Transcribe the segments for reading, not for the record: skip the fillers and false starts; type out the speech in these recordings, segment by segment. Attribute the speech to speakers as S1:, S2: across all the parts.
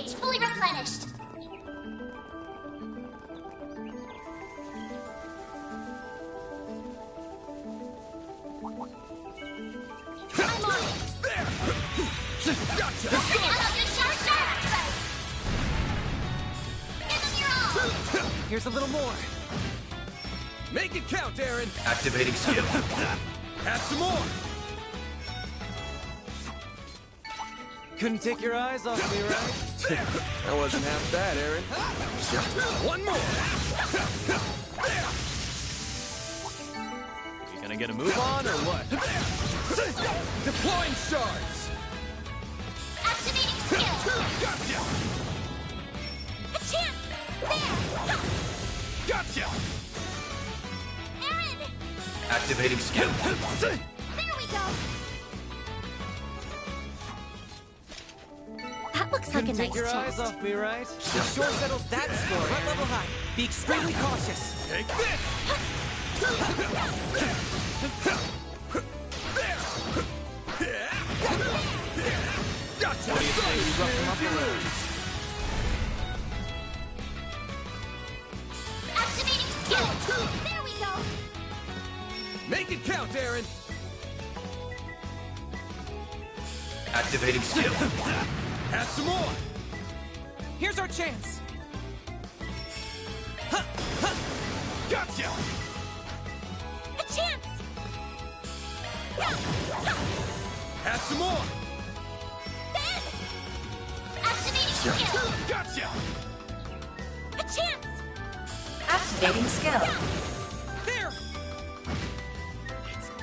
S1: gauge fully replenished. I'm on it.
S2: There! Gotcha!
S1: Good shower shot! Give them your all!
S3: Here's a little more.
S2: Make it count, Aaron!
S4: Activating skill.
S2: Have some more!
S3: Couldn't take your eyes off me, right?
S2: That wasn't half bad, Aaron. One more!
S3: You gonna get a move on or what?
S2: Deploying shards!
S1: Activating skill!
S2: Gotcha!
S1: A chance! There!
S2: Gotcha!
S1: Aaron!
S4: Activating skill.
S1: There we go! That looks like a
S3: Couldn't
S1: nice
S3: take your eyes
S1: chest.
S3: off me, right? You sure settled that score. Right level high. Be extremely cautious.
S2: Take this! Gotcha!
S3: What do you say we rough them up a little?
S1: Activating skill! There we go!
S2: Make it count, Aaron!
S4: Activating skill.
S2: Have some more!
S3: Here's our chance.
S2: Gotcha!
S1: A chance!
S2: Have some more!
S1: Ben! Activating skill!
S2: Gotcha!
S1: A chance!
S5: Activating skill.
S3: There!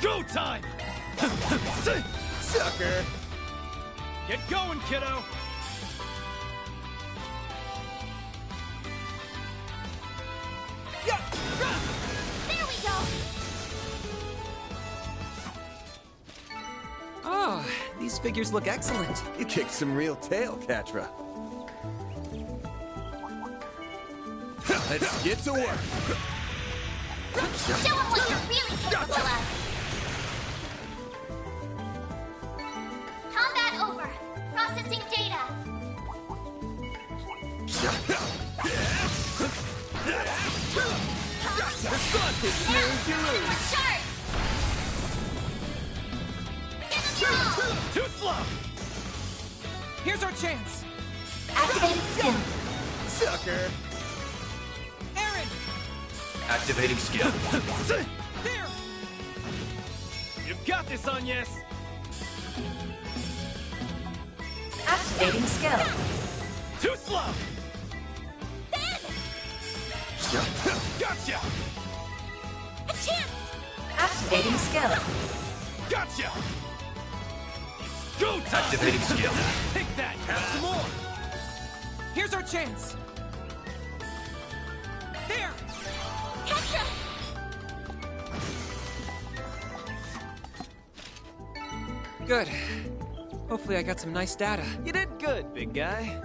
S2: Go time! Sucker!
S3: Get going, kiddo!
S1: There we go!
S3: Oh, these figures look excellent.
S2: You kicked some real tail, Catra. Let's get to work!
S1: Show them what you're really capable of! Combat over! Processing data!
S2: The sun is nearing to lose!
S1: More shards! Give them your all!
S2: Too slow!
S3: Here's our chance.
S5: Activating skill.
S2: Sucker!
S3: Aaron!
S4: Activating skill.
S3: There!
S2: You've got this, Agnes!
S5: Activating skill.
S2: Too slow!
S1: Ben!
S2: Gotcha!
S1: A chance!
S5: Activating skill.
S2: Gotcha! Go time!
S4: Activating skill.
S2: Take that! Have some more!
S3: Here's our chance. There!
S1: Petra!
S3: Good. Hopefully I got some nice data. You did good, big guy.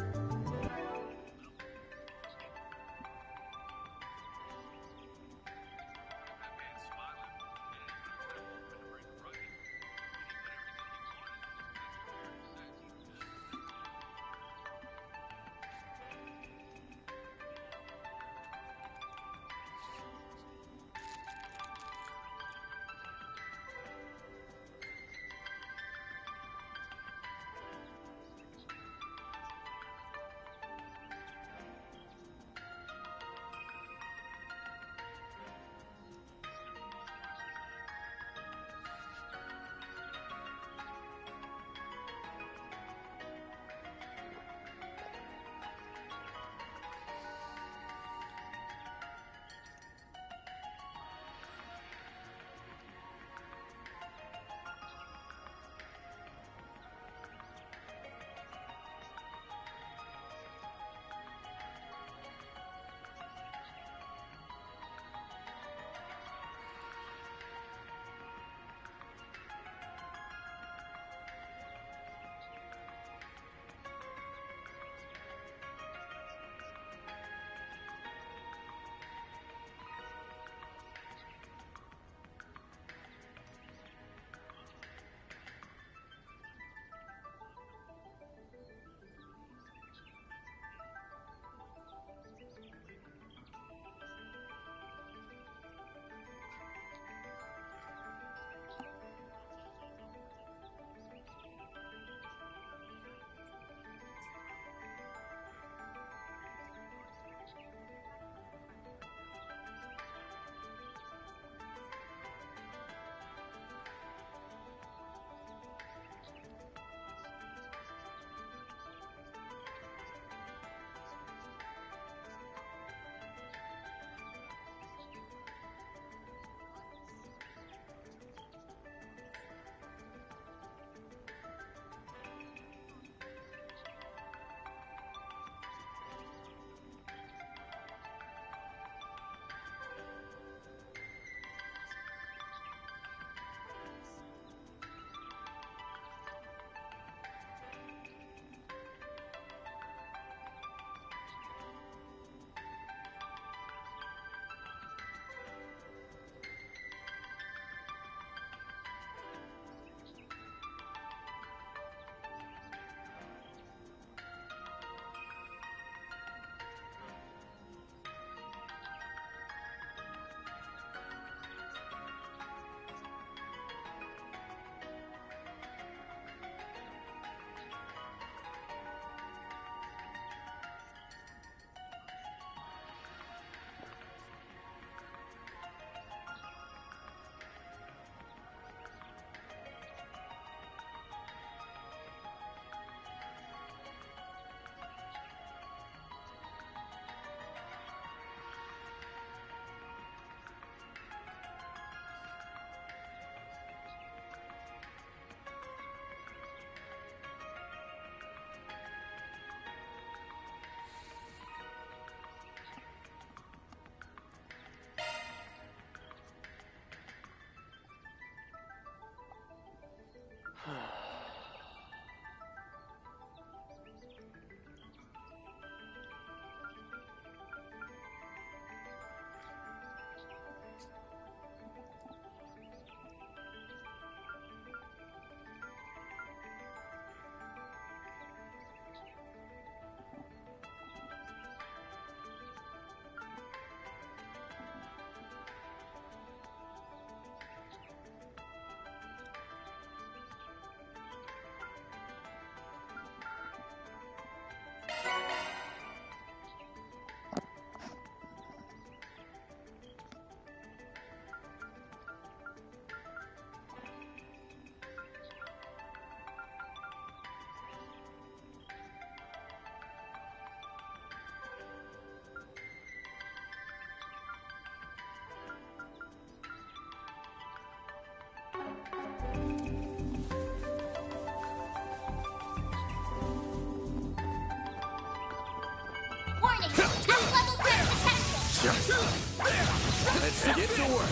S2: Let's get to work.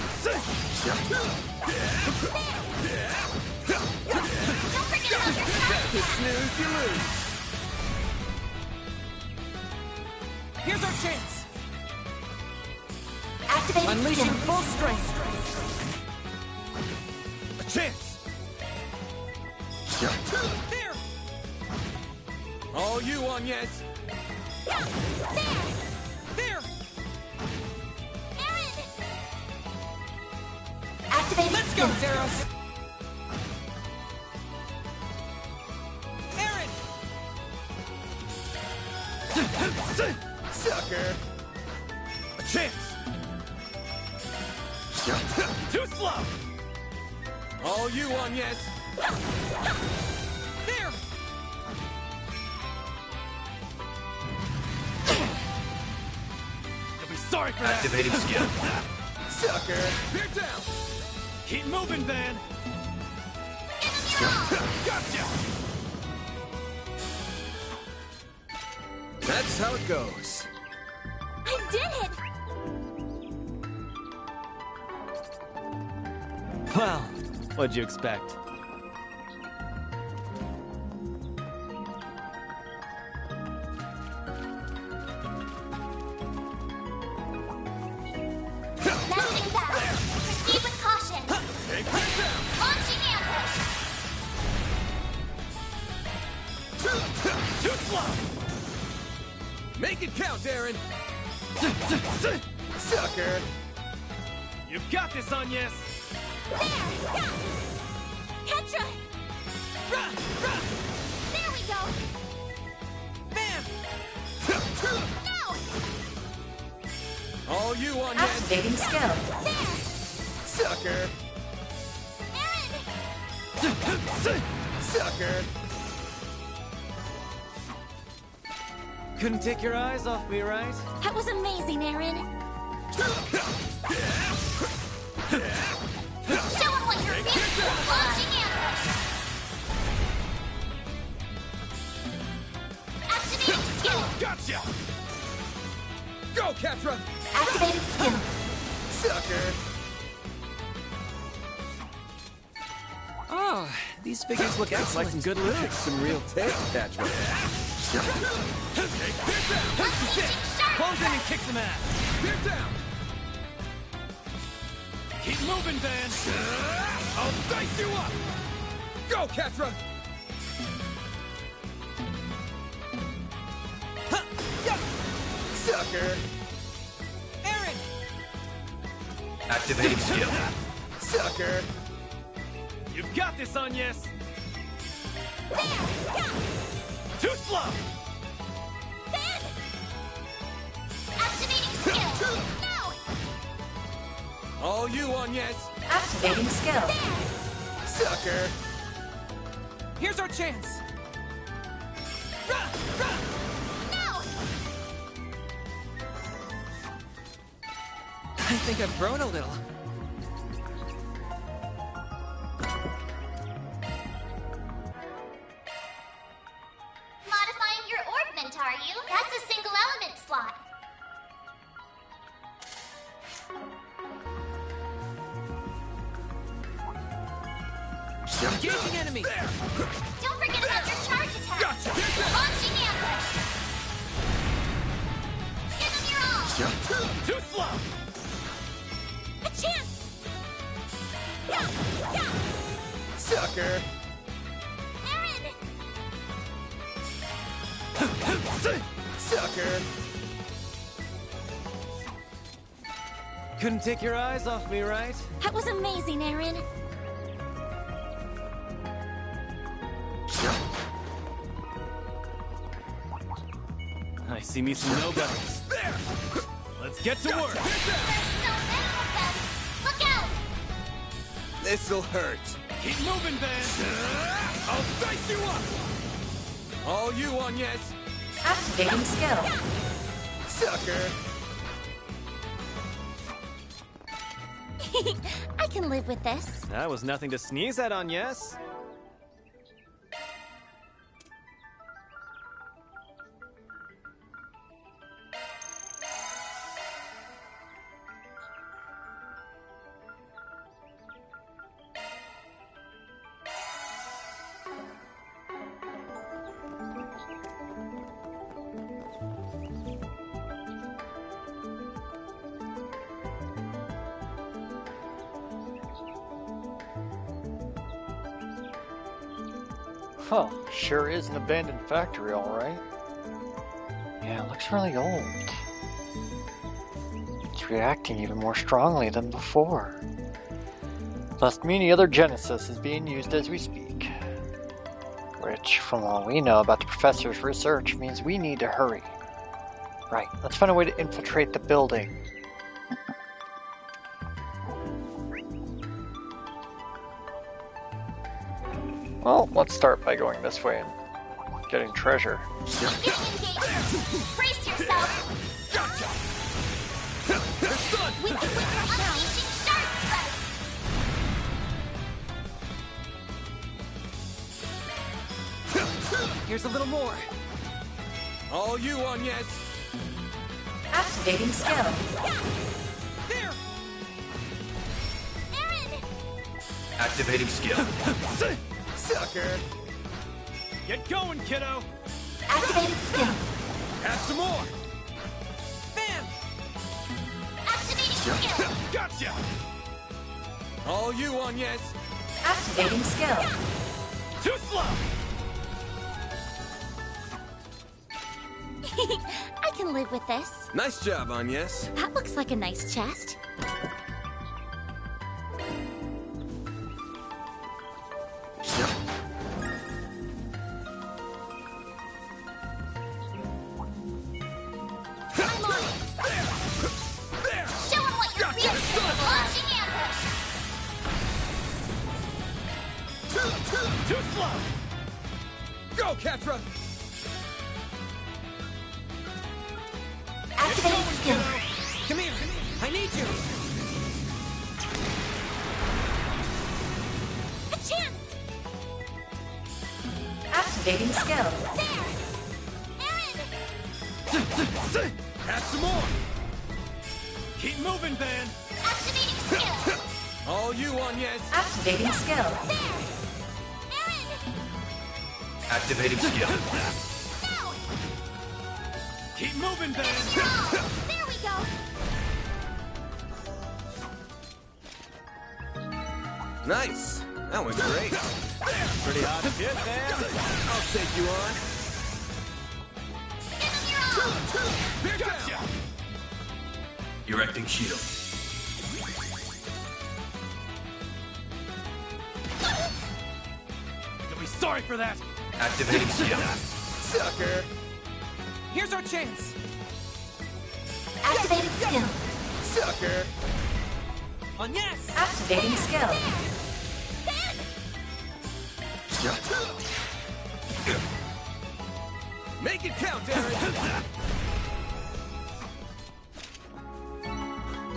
S1: Don't forget about your side
S2: You
S1: attack.
S2: snooze, you lose.
S3: Here's our chance!
S5: Activating
S3: Unleashing
S5: skill.
S3: full strength!
S2: A chance.
S3: There!
S2: All you on yes.
S1: There!
S3: There!
S1: Aaron!
S5: Activating
S3: Let's go,
S5: skill.
S3: Zeros! Aaron!
S2: Sucker. A chance.
S3: Too slow!
S2: All you on yes.
S3: There! You'll be sorry for that!
S4: Activating skill.
S2: Sucker. You're down.
S3: Keep moving, Van!
S1: Give him your all!
S2: Gotcha. That's how it goes.
S1: I did it!
S3: Well, what'd you expect?
S1: Messing back. Proceed with caution.
S2: Take that down.
S1: Launching ambush.
S2: Too slow. Make it count, Aaron. Sucker.
S3: You've got this, Agnes!
S1: There! Yeah! Petra! There we go!
S3: Van!
S1: No!
S2: All you on yes.
S5: Activating skill.
S1: There!
S2: Sucker.
S1: Aaron!
S2: Sucker.
S3: Couldn't take your eyes off me, right?
S1: That was amazing, Aaron. Show him what you're feeling! Launching ambush! Activating skill!
S2: Gotcha. Go, Catra.
S5: Activating skill.
S2: Sucker.
S3: Oh, these figures look excellent. Like some good loot.
S2: Kick some real tail, Catra.
S1: Unleashing sharp!
S3: Close in and kick some ass!
S2: Get down.
S3: Keep moving, Van!
S2: I'll dice you up. Go, Catra. Sucker.
S3: Aaron!
S4: Activating skill.
S2: Sucker.
S3: You've got this, Agnes!
S1: There! Yeah!
S3: Too slow!
S1: Then! Activating skill! No!
S2: All you on yes.
S5: Activating skill.
S2: Sucker.
S3: Here's our chance!
S1: No!
S3: I think I've grown a little.
S1: Modifying your orbment, are you? That's a single element slot.
S3: Engaging enemy!
S1: Don't forget about your charge attack.
S2: Gotcha.
S1: Launching ambush. Give him your all.
S3: Too slow!
S1: A chance. Yeah, yeah.
S2: Sucker.
S1: Aaron.
S2: Sucker.
S3: Couldn't take your eyes off me, right?
S1: That was amazing, Aaron.
S3: I see me some nobodies.
S2: There.
S3: Let's get to work!
S1: There's so many of them. Look out.
S2: This'll hurt.
S3: Keep moving, Van!
S2: I'll dice you up. All you on yes.
S5: Activating skill.
S2: Sucker.
S1: I can live with this.
S3: That was nothing to sneeze at, Agnes.
S6: Huh, sure is an abandoned factory, alright. Yeah, it looks really old. It's reacting even more strongly than before. Must mean the other Genesis is being used as we speak. Which, from all we know about the professor's research, means we need to hurry. Right, let's find a way to infiltrate the building. Well, let's start by going this way and getting treasure.
S1: Get engaged. Brace yourself.
S2: Gotcha!
S1: With the unleashing shark strike.
S3: Here's a little more.
S2: All you on, yes.
S5: Activating skill.
S3: There!
S1: Aaron!
S4: Activating skill.
S2: Sucker!
S3: Get going, kiddo!
S5: Activating skill.
S2: Have some more!
S3: Bam!
S1: Activating skill.
S2: Gotcha! All you on, yes.
S5: Activating skill.
S3: Too slow!
S1: I can live with this.
S2: Nice job, on, yes.
S1: That looks like a nice chest. I'm on it.
S2: There!
S1: Show 'em what you're really capable of. Launching ambush.
S2: Too slow! Go, Catra!
S5: Activating skill.
S3: Come here! I need you!
S1: A chance.
S5: Activating skill.
S1: There. Aaron.
S2: Have some more!
S3: Keep moving, Ben!
S1: Activating skill.
S2: All you on, yes.
S5: Activating skill.
S1: There. Aaron.
S4: Activating skill.
S1: Now.
S3: Keep moving, Ben!
S1: You're all. There we go.
S2: Nice. That went great.
S3: Pretty hot shit, man!
S2: I'll take you on.
S1: Give 'em your all.
S2: Here gotcha!
S4: Erecting shield.
S3: You'll be sorry for that!
S4: Activating skill.
S2: Sucker!
S3: Here's our chance!
S5: Activating skill.
S2: Sucker!
S3: On yes!
S5: Activating skill.
S2: Make it count, Aaron!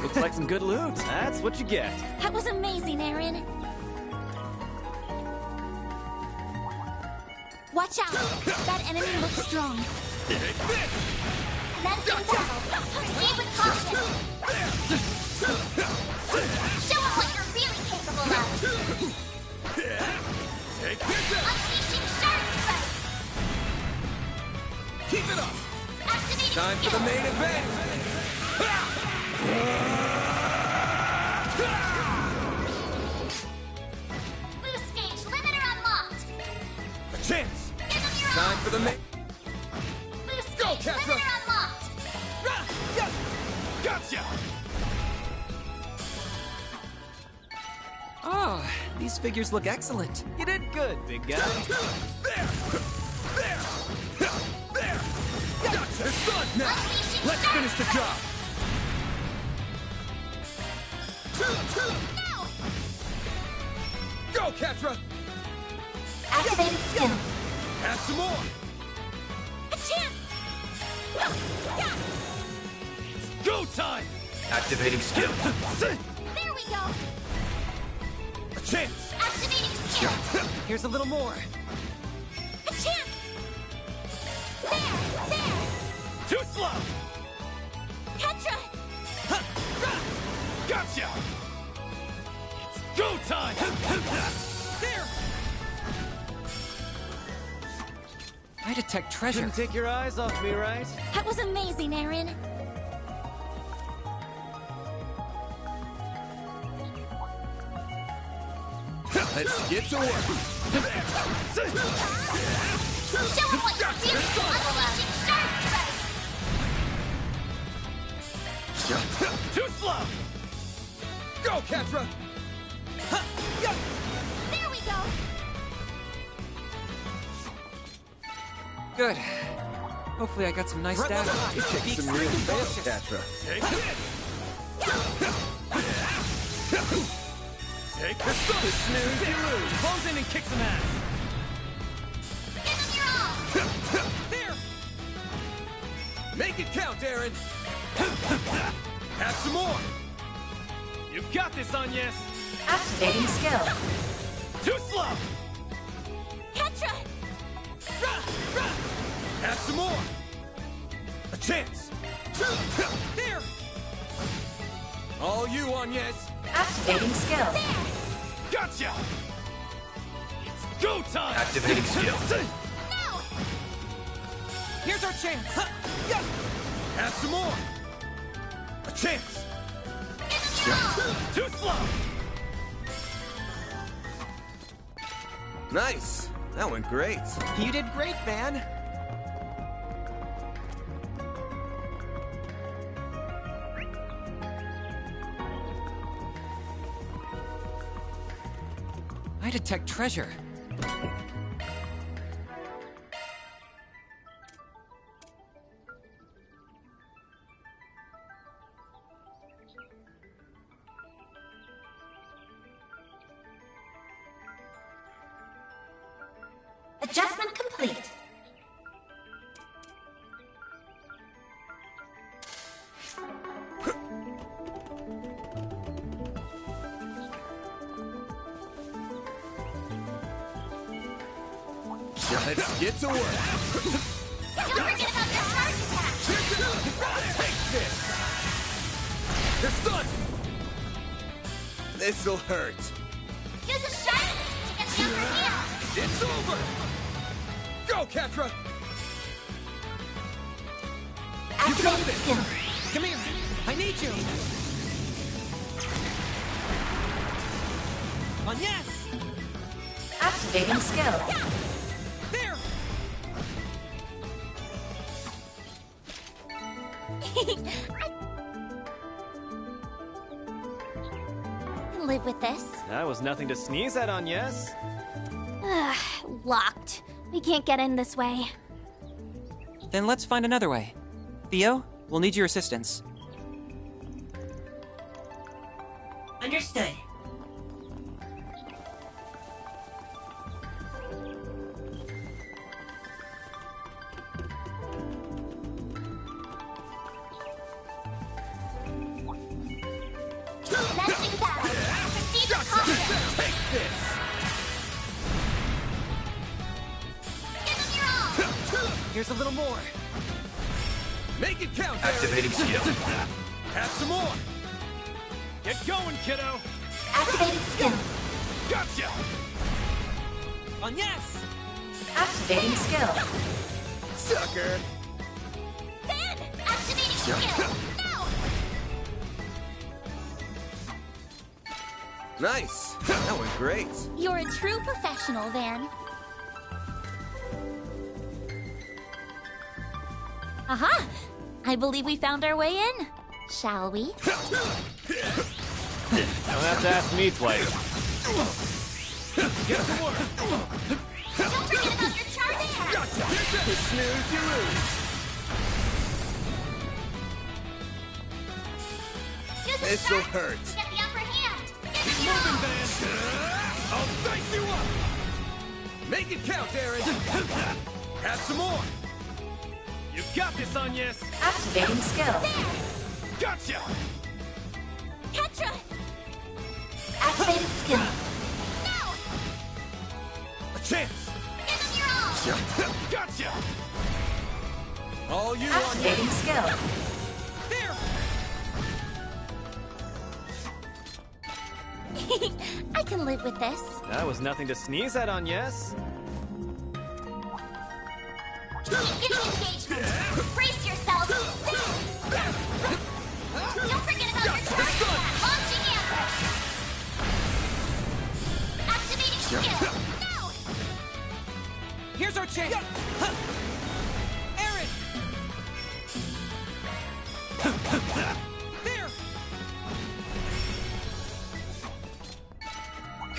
S3: Looks like some good loot. That's what you get.
S1: That was amazing, Aaron. Watch out. That enemy looks strong. Commencing battle. Proceed with caution. Show 'em what you're really capable of.
S2: Take this out!
S1: Unleashing shark strike.
S2: Keep it up!
S1: Activating
S2: Time for
S1: skill.
S2: the main event!
S1: Boost gauge limiter unlocked.
S2: A chance!
S1: Give 'em your
S2: Time
S1: all.
S2: for the main...
S1: Boost
S2: Go,
S1: gauge
S2: Catra.
S1: limiter unlocked.
S2: Gotcha!
S3: Oh, these figures look excellent. You did good, big guy.
S2: There! There! There! Gotcha! It's done now!
S1: Unleashing
S2: Let's
S1: shark
S2: finish the
S1: strike.
S2: job!
S1: Now.
S2: Go, Catra!
S5: Activating skill.
S2: Have some more!
S1: A chance.
S2: Go time!
S4: Activating skill.
S1: There we go.
S2: A chance!
S1: Activating skill.
S3: Here's a little more.
S1: A chance. There.
S2: Too slow!
S1: Petra.
S2: Gotcha! It's go time!
S3: There! I detect treasure.
S7: Couldn't take your eyes off me, right?
S1: That was amazing, Aaron.
S2: Let's get to work.
S1: Show him what you're really unleashing shark strike!
S2: Too slow. Go, Catra.
S1: There we go!
S3: Good. Hopefully I got some nice data.
S2: You kick some real fails, Catra. Take it. Take the snooze, you lose.
S3: Close in and kick some ass.
S1: Give him your all!
S2: There. Make it count, Aaron. Have some more.
S3: You got this, Agnes.
S5: Activating skill.
S2: Too slow.
S1: Petra!
S2: Have some more. A chance. There. All you, Agnes.
S5: Activating skill.
S2: Gotcha. It's go time.
S4: Activating skill.
S1: Now!
S3: Here's our chance.
S2: Have some more. A chance.
S1: Give him your all!
S2: Too slow. Nice. That went great.
S3: You did great, Van. I detect treasure.
S5: Adjustment complete.
S2: Let's get to work.
S1: Don't forget about your charge attack!
S2: Take this. You're stunned. This'll hurt.
S1: Use a shiny to get the upper hand!
S2: It's over. Go, Catra.
S5: Activating skill.
S3: Come here. I need you. Agnes.
S5: Activating skill.
S3: There.
S1: I live with this.
S3: That was nothing to sneeze at, Agnes.
S1: Ugh, locked. We can't get in this way.
S3: Then let's find another way. Theo, we'll need your assistance.
S5: Understood.
S1: Commencing battle. Proceed to combat.
S2: Take this.
S1: Give him your all!
S3: Here's a little more.
S2: Make it count, Aaron.
S4: Activating skill.
S2: Have some more.
S3: Get going, kiddo.
S5: Activating skill.
S2: Gotcha.
S3: Agnes.
S5: Activating skill.
S2: Sucker.
S1: Ben! Activating skill! Now!
S2: Nice. That went great.
S1: You're a true professional, Van. Aha! I believe we found our way in. Shall we?
S3: Don't have to ask me twice. Get to work.
S1: Don't forget about your charge attack!
S2: Gotcha. You snooze, you lose.
S1: Use the
S2: This'll
S1: shark
S2: hurt.
S1: to get the upper hand! Give
S2: Keep
S1: me your
S2: moving,
S1: all!
S2: Van. I'll dice you up. Make it count, Aaron. Have some more.
S3: You got this, Agnes.
S5: Activating skill.
S2: Gotcha.
S1: Petra!
S5: Activating skill.
S1: Now!
S2: A chance.
S1: Give him your all!
S2: Gotcha. All you on
S5: Activating skill.
S2: there.
S1: I can live with this.
S3: That was nothing to sneeze at, Agnes.
S1: Beginning engagement! Brace yourself! Don't forget about your charge attack! Launching ambush!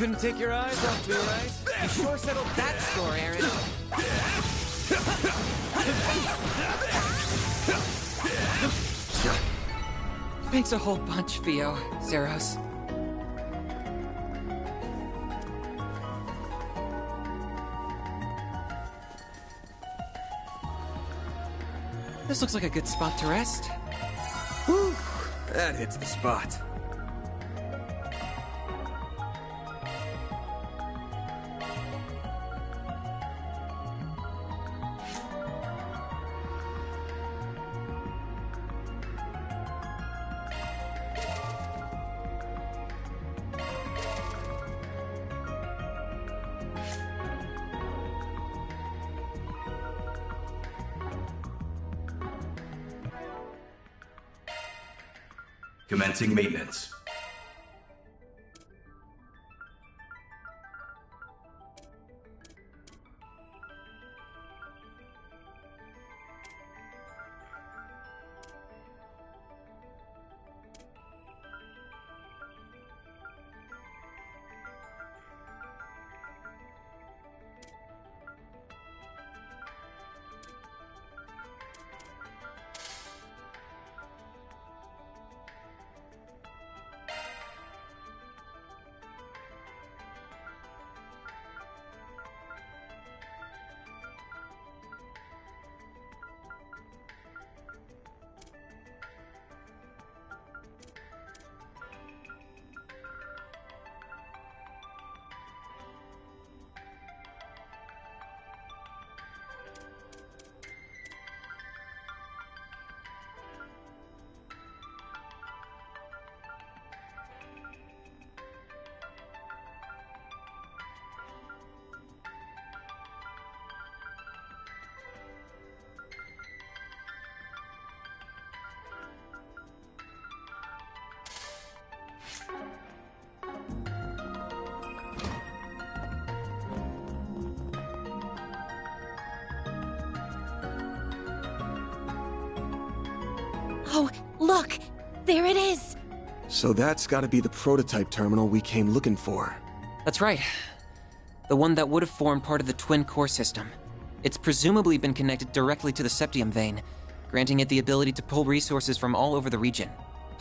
S3: couldn't take your eyes off me, right? You sure settled that score, Aaron. Thanks a whole bunch, Theo, Zeros. This looks like a good spot to rest.
S2: Whew, that hits the spot.
S4: Commencing maintenance.
S1: Oh, look! There it is!
S2: So that's gotta be the prototype terminal we came looking for.
S3: That's right. The one that would have formed part of the twin core system. It's presumably been connected directly to the septium vein, granting it the ability to pull resources from all over the region.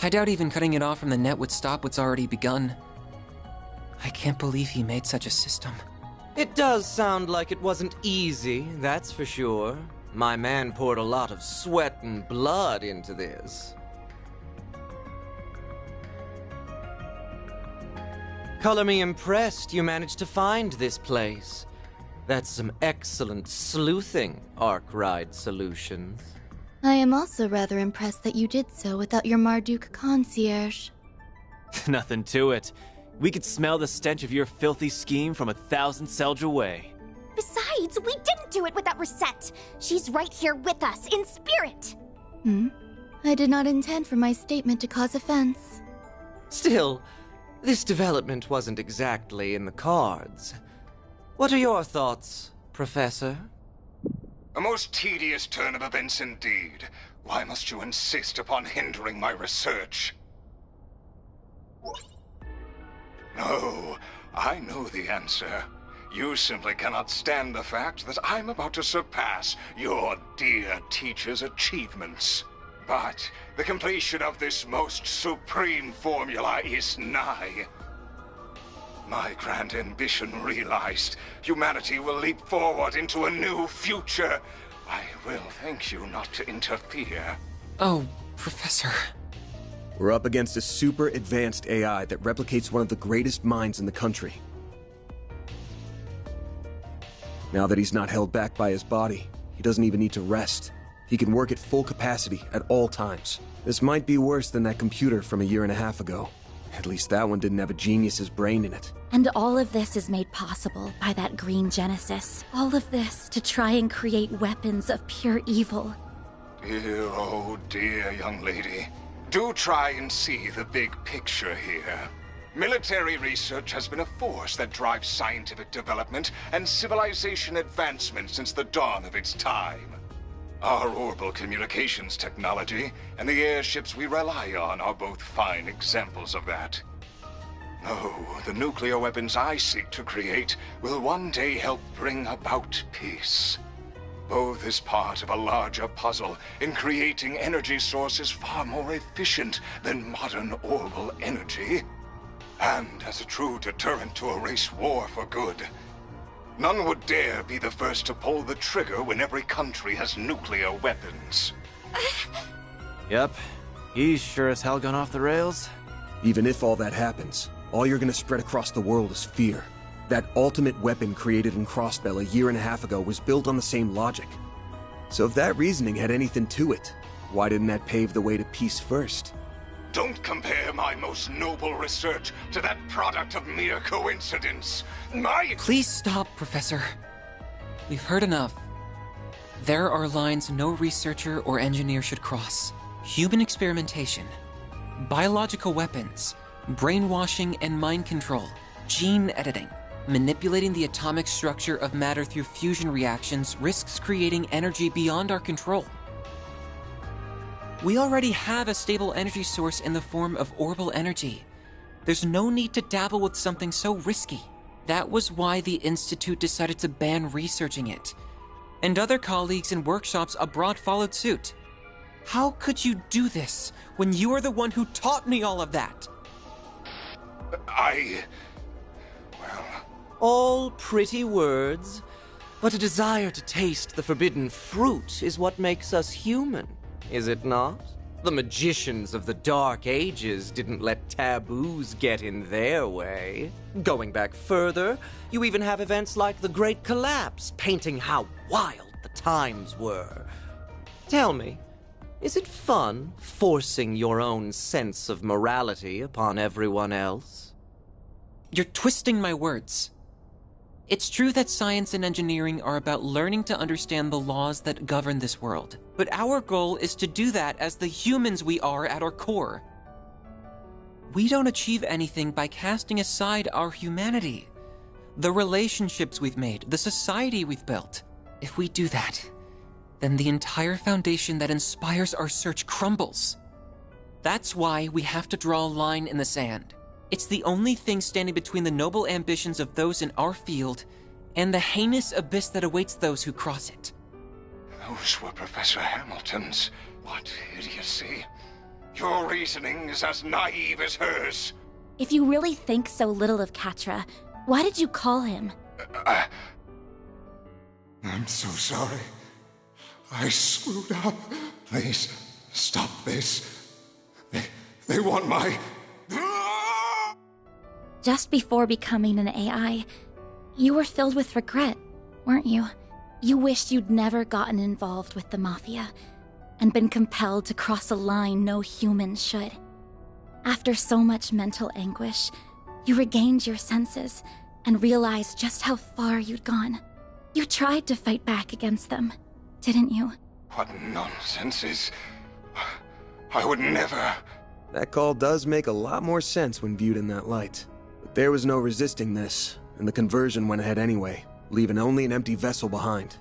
S3: I doubt even cutting it off from the net would stop what's already begun. I can't believe he made such a system.
S7: It does sound like it wasn't easy, that's for sure. My man poured a lot of sweat and blood into this. Color me impressed you managed to find this place. That's some excellent sleuthing, Arkwright Solutions.
S8: I am also rather impressed that you did so without your Marduk concierge.
S9: Nothing to it. We could smell the stench of your filthy scheme from 1,000 Selge away.
S1: Besides, we didn't do it without Reset. She's right here with us, in spirit.
S8: I did not intend for my statement to cause offense.
S7: Still, this development wasn't exactly in the cards. What are your thoughts, Professor?
S10: A most tedious turn of events indeed. Why must you insist upon hindering my research? No, I know the answer. You simply cannot stand the fact that I'm about to surpass your dear teacher's achievements. But the completion of this most supreme formula is nigh. My grand ambition realized, humanity will leap forward into a new future. I will thank you not to interfere.
S3: Oh, Professor.
S2: We're up against a super advanced AI that replicates one of the greatest minds in the country. Now that he's not held back by his body, he doesn't even need to rest. He can work at full capacity at all times. This might be worse than that computer from 1.5 years ago. At least that one didn't have a genius's brain in it.
S1: And all of this is made possible by that green Genesis. All of this to try and create weapons of pure evil.
S10: Dear, oh dear, young lady. Do try and see the big picture here. Military research has been a force that drives scientific development and civilization advancement since the dawn of its time. Our orbital communications technology and the airships we rely on are both fine examples of that. No, the nuclear weapons I seek to create will one day help bring about peace. Both is part of a larger puzzle in creating energy sources far more efficient than modern orbital energy. And as a true deterrent to erase war for good. None would dare be the first to pull the trigger when every country has nuclear weapons.
S9: Yep, he's sure as hell gone off the rails.
S2: Even if all that happens, all you're gonna spread across the world is fear. That ultimate weapon created in Crossbell a year and a half ago was built on the same logic. So if that reasoning had anything to it, why didn't that pave the way to peace first?
S10: Don't compare my most noble research to that product of mere coincidence.
S3: Please stop, Professor. We've heard enough. There are lines no researcher or engineer should cross. Human experimentation, biological weapons, brainwashing and mind control, gene editing. Manipulating the atomic structure of matter through fusion reactions risks creating energy beyond our control. We already have a stable energy source in the form of orbital energy. There's no need to dabble with something so risky. That was why the Institute decided to ban researching it. And other colleagues in workshops abroad followed suit. How could you do this when you are the one who taught me all of that?
S7: All pretty words, but a desire to taste the forbidden fruit is what makes us human, is it not? The magicians of the Dark Ages didn't let taboos get in their way. Going back further, you even have events like the Great Collapse, painting how wild the times were. Tell me, is it fun forcing your own sense of morality upon everyone else?
S3: You're twisting my words. It's true that science and engineering are about learning to understand the laws that govern this world, but our goal is to do that as the humans we are at our core. We don't achieve anything by casting aside our humanity, the relationships we've made, the society we've built. If we do that, then the entire foundation that inspires our search crumbles. That's why we have to draw a line in the sand. It's the only thing standing between the noble ambitions of those in our field and the heinous abyss that awaits those who cross it.
S10: Those were Professor Hamilton's. What idiocy. Your reasoning is as naive as hers.
S1: If you really think so little of Katra, why did you call him?
S10: I'm so sorry. I screwed up. Please, stop this. They want my...
S1: Just before becoming an AI, you were filled with regret, weren't you? You wished you'd never gotten involved with the Mafia, and been compelled to cross a line no human should. After so much mental anguish, you regained your senses, and realized just how far you'd gone. You tried to fight back against them, didn't you?
S10: What nonsense is... I would never...
S2: That call does make a lot more sense when viewed in that light. But there was no resisting this, and the conversion went ahead anyway, leaving only an empty vessel behind.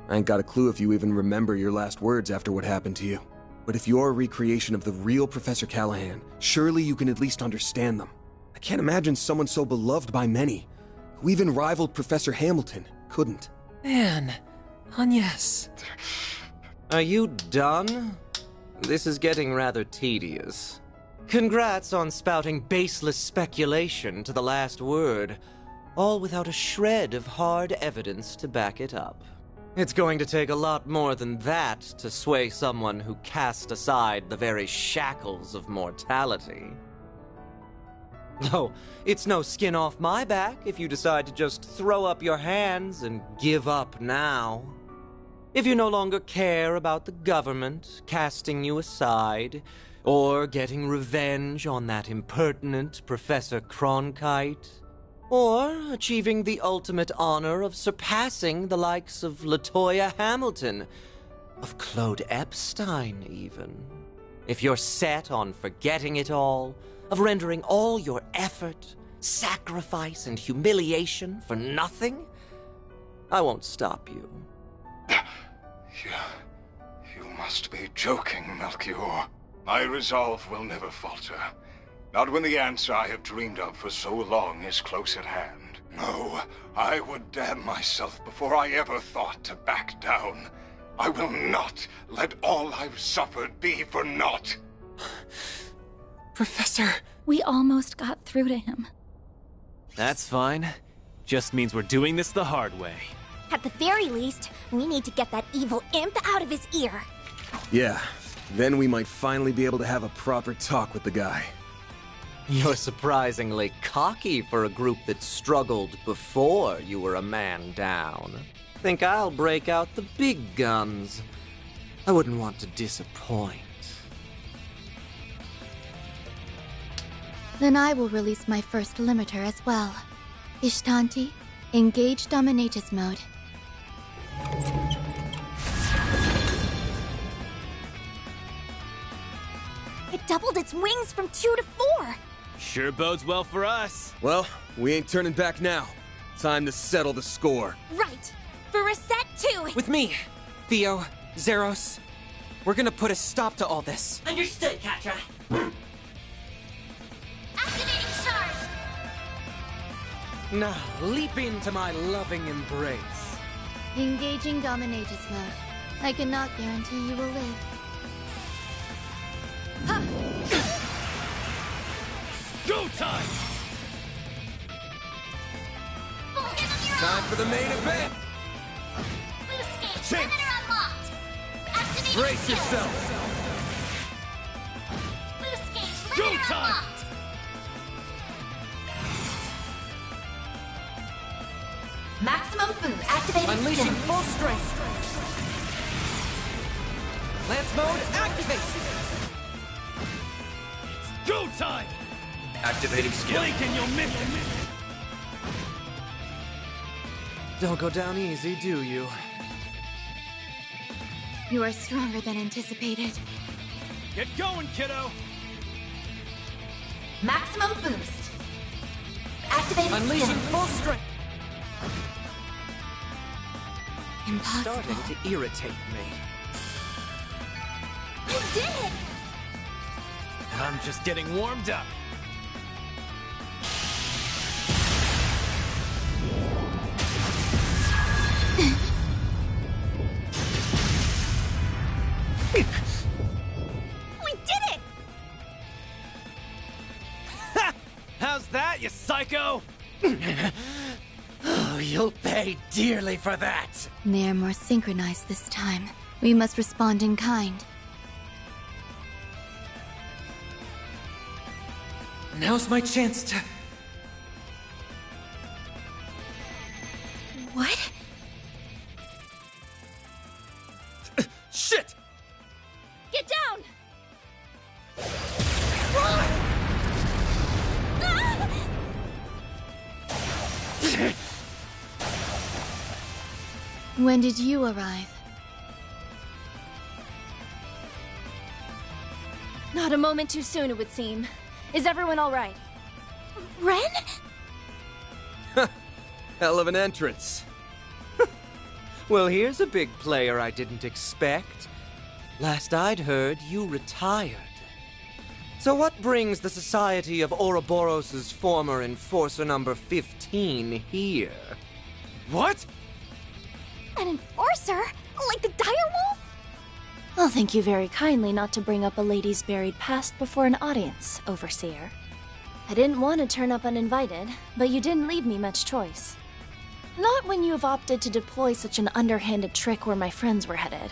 S2: I ain't got a clue if you even remember your last words after what happened to you. But if you're a recreation of the real Professor Callahan, surely you can at least understand them. I can't imagine someone so beloved by many, who even rivaled Professor Hamilton, couldn't.
S3: Man, Agnes.
S7: Are you done? This is getting rather tedious. Congrats on spouting baseless speculation to the last word, all without a shred of hard evidence to back it up. It's going to take a lot more than that to sway someone who cast aside the very shackles of mortality. Oh, it's no skin off my back if you decide to just throw up your hands and give up now. If you no longer care about the government casting you aside, or getting revenge on that impertinent Professor Cronkite, or achieving the ultimate honor of surpassing the likes of LaToya Hamilton, of Claude Epstein even. If you're set on forgetting it all, of rendering all your effort, sacrifice, and humiliation for nothing, I won't stop you.
S10: You must be joking, Melchior. My resolve will never falter. Not when the answer I have dreamed of for so long is close at hand. No, I would damn myself before I ever thought to back down. I will not let all I've suffered be for naught.
S3: Professor!
S1: We almost got through to him.
S9: That's fine. Just means we're doing this the hard way.
S11: At the very least, we need to get that evil imp out of his ear.
S2: Yeah, then we might finally be able to have a proper talk with the guy.
S7: You're surprisingly cocky for a group that struggled before you were a man down. Think I'll break out the big guns. I wouldn't want to disappoint.
S8: Then I will release my first limiter as well. Ishtanti, engage Dominatus mode.
S11: It doubled its wings from 2 to 4.
S9: Sure bodes well for us.
S2: Well, we ain't turning back now. Time to settle the score.
S11: Right. For reset 2.
S3: With me, Theo, Zeros. We're gonna put a stop to all this.
S5: Understood, Katra.
S11: Activating charge.
S7: Now, leap into my loving embrace.
S8: Engaging Dominatus mode. I cannot guarantee you will live.
S9: Go time!
S2: Time for the main event!
S11: Boost
S2: Chase.
S11: limiter unlocked. Activating
S2: Brace
S11: skill.
S2: yourself!
S11: Boost gauge
S9: Go
S11: limiter
S9: time.
S11: unlocked.
S5: Maximum boost. Activating
S3: Unleashing
S5: skill.
S3: full strength. Lance mode activate.
S9: Go time!
S4: Activating skill.
S9: Blink and you'll miss it!
S7: Don't go down easy, do you?
S8: You are stronger than anticipated.
S9: Get going, kiddo!
S5: Maximum boost. Activating
S3: Unleashing
S5: skill.
S3: full strength.
S8: Impossible.
S7: Starting to irritate me.
S11: You did it.
S9: I'm just getting warmed up.
S11: We did it.
S9: How's that, you psycho?
S7: Oh, you'll pay dearly for that!
S8: They are more synchronized this time. We must respond in kind.
S3: Now's my chance to...
S1: What?
S2: Shit!
S11: Get down.
S8: When did you arrive?
S11: Not a moment too soon, it would seem. Is everyone all right?
S1: Ren?
S2: Hell of an entrance.
S7: Well, here's a big player I didn't expect. Last I'd heard, you retired. So what brings the Society of Ouroboros' former enforcer number 15 here?
S9: What?
S11: An enforcer? Like the direwolf?
S12: I'll thank you very kindly not to bring up a lady's buried past before an audience, Overseer. I didn't want to turn up uninvited, but you didn't leave me much choice. Not when you have opted to deploy such an underhanded trick where my friends were headed.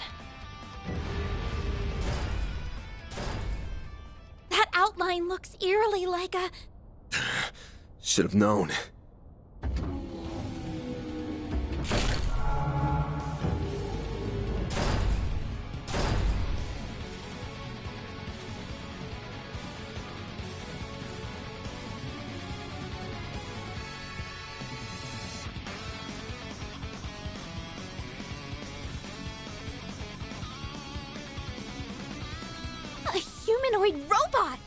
S1: That outline looks eerily like a...
S2: Should have known.
S1: a humanoid robot!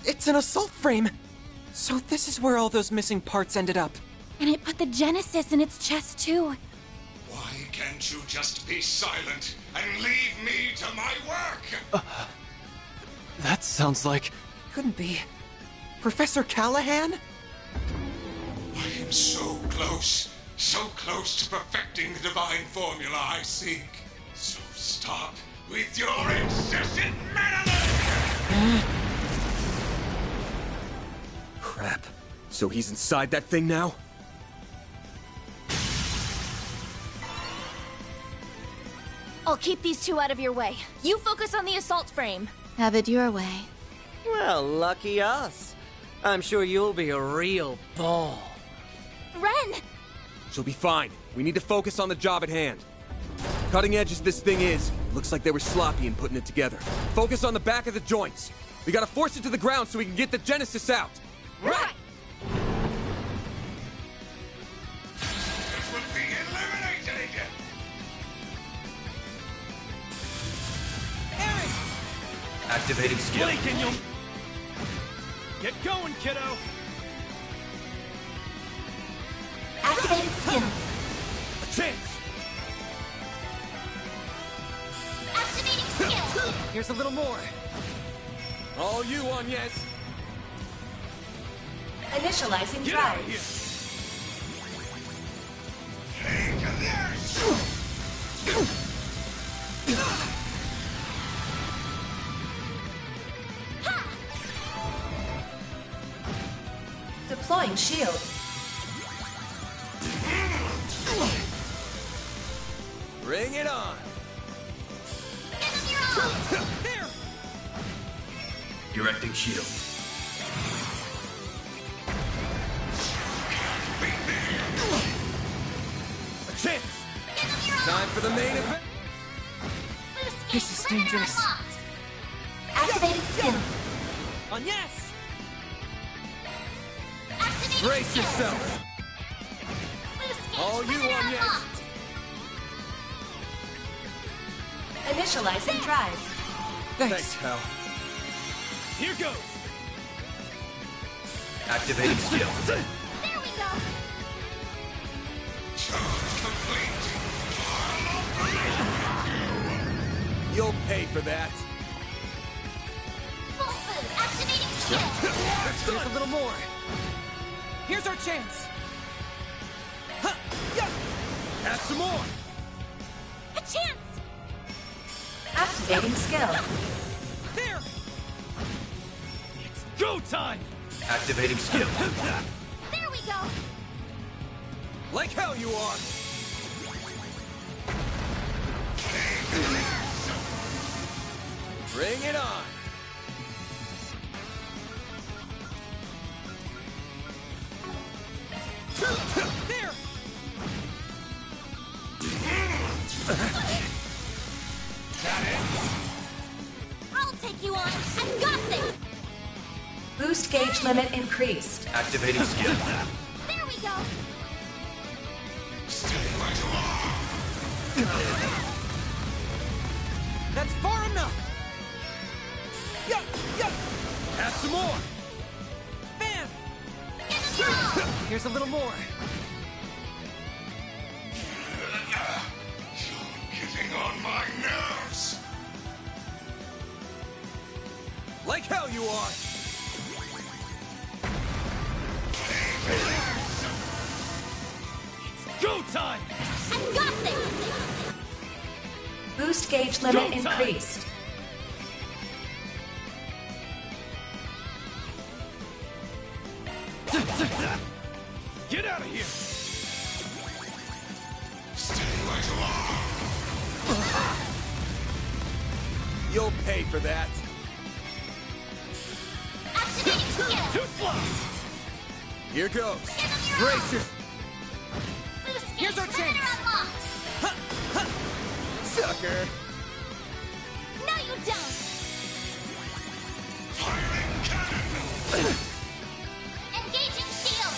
S3: It's an assault frame! So this is where all those missing parts ended up.
S1: And it put the Genesis in its chest, too.
S10: Why can't you just be silent and leave me to my work?
S9: That sounds like...
S3: Couldn't be. Professor Callahan?
S10: I am so close to perfecting the divine formula I seek. So stop with your incessant meddling!
S2: Crap. So he's inside that thing now?
S12: I'll keep these two out of your way. You focus on the assault frame.
S8: Have it your way.
S7: Well, lucky us. I'm sure you'll be a real ball.
S12: Ren!
S2: She'll be fine. We need to focus on the job at hand. Cutting edge as this thing is, looks like they were sloppy in putting it together. Focus on the back of the joints. We gotta force it to the ground so we can get the Genesis out.
S12: Right!
S10: This will be eliminated!
S4: Activating skill.
S9: Can you... Get going, kiddo!
S5: Activating skill.
S2: A chance!
S5: Activating skill.
S3: Here's a little more.
S2: All you on, yes.
S5: Initializing
S9: Get out of
S5: drive.
S9: here!
S5: Deploying shield.
S2: Bring it on!
S9: There!
S4: Directing shield.
S2: A chance! Time for the main event!
S3: This is dangerous.
S5: Activating skill.
S3: On yes!
S5: Activating
S2: Brace
S5: skill.
S2: yourself! All you on, yes!
S5: Initializing drive.
S2: Thanks, pal.
S9: Here goes!
S4: Activating skill.
S5: There we go.
S2: You'll pay for that.
S5: Full boost. Activating skill.
S3: There's a little more. Here's our chance. Huh. Yeah.
S2: Have some more!
S12: A chance!
S5: Activating skill.
S3: There!
S9: It's go time!
S4: Activating skill.
S12: There we go!
S2: Like hell you are! Bring it on!
S3: There!
S12: I'll take you on! I've got this!
S5: Boost gauge limit increased.
S4: Activating skill.
S12: There we go!
S3: That's far enough! Yeah, yeah!
S2: Have some more!
S3: Bam! Here's a little more.
S10: Getting on my nerves.
S2: Like hell you are!
S9: Go time!
S12: I've got this!
S5: Boost gauge limit
S9: Go time.
S5: increased.
S9: Get out of here!
S10: Stay right along.
S2: You'll pay for that.
S12: Activating skill!
S9: Too slow!
S2: Here goes. Brace your...
S12: Boost
S3: Here's
S12: gauge
S3: our chance.
S12: limiter unlocked!
S2: Sucker!
S12: No, you don't!
S10: Firing cannon.
S12: Engaging shield!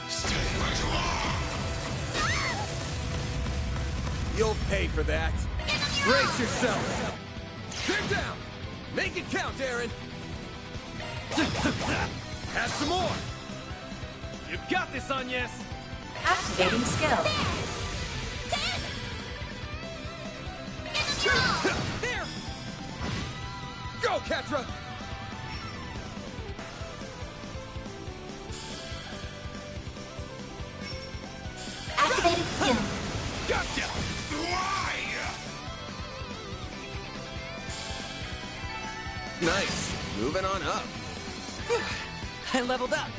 S10: Stay right along.
S2: You'll pay for that. Brace yourself! Clear down! Make it count, Aaron! Have some more!
S9: You've got this, Agnes!
S5: Activating skill.
S3: There!
S2: Catra!
S5: Activating skill.
S10: Gotcha! Why?
S2: Nice. Moving on up.
S3: I leveled up.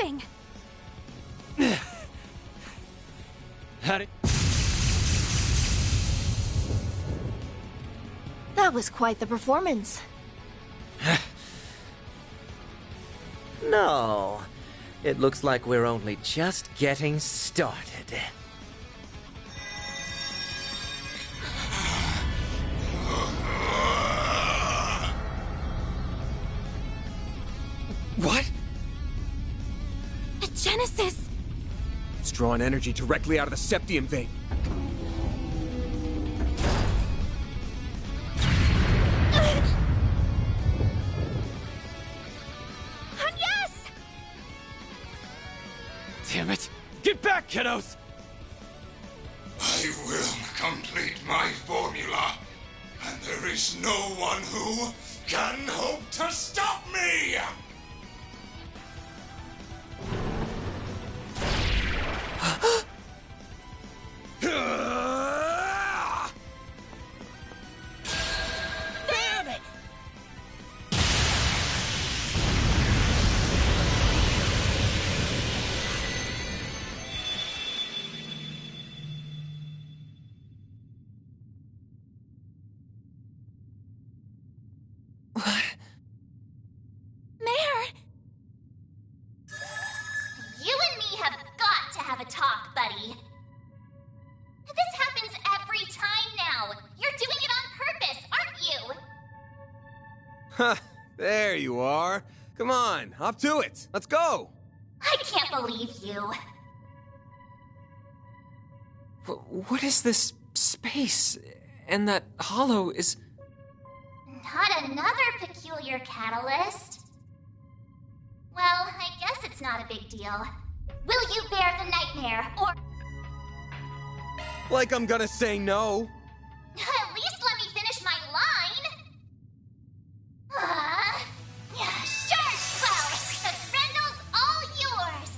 S11: doing?
S9: Howdy.
S12: That was quite the performance.
S7: No. It looks like we're only just getting started.
S2: What?
S11: A Genesis!
S2: It's drawing energy directly out of the septium vein.
S11: Yes!
S9: Damn it! Get back, kiddos!
S10: I will complete my formula, and there is no one who can hope to stop me!
S11: Damn it! Mare!
S5: You and me have got to have a talk, buddy. This happens every time now. You're doing it on purpose, aren't you?
S2: Huh, there you are. Come on, hop to it. Let's go.
S5: I can't believe you.
S3: What is this space? And that hollow is...
S5: Not another peculiar catalyst. Well, I guess it's not a big deal. Will you bear the nightmare, or...
S2: Like I'm gonna say no.
S5: At least let me finish my line! Yeah, sure, well, the Grendel's all yours!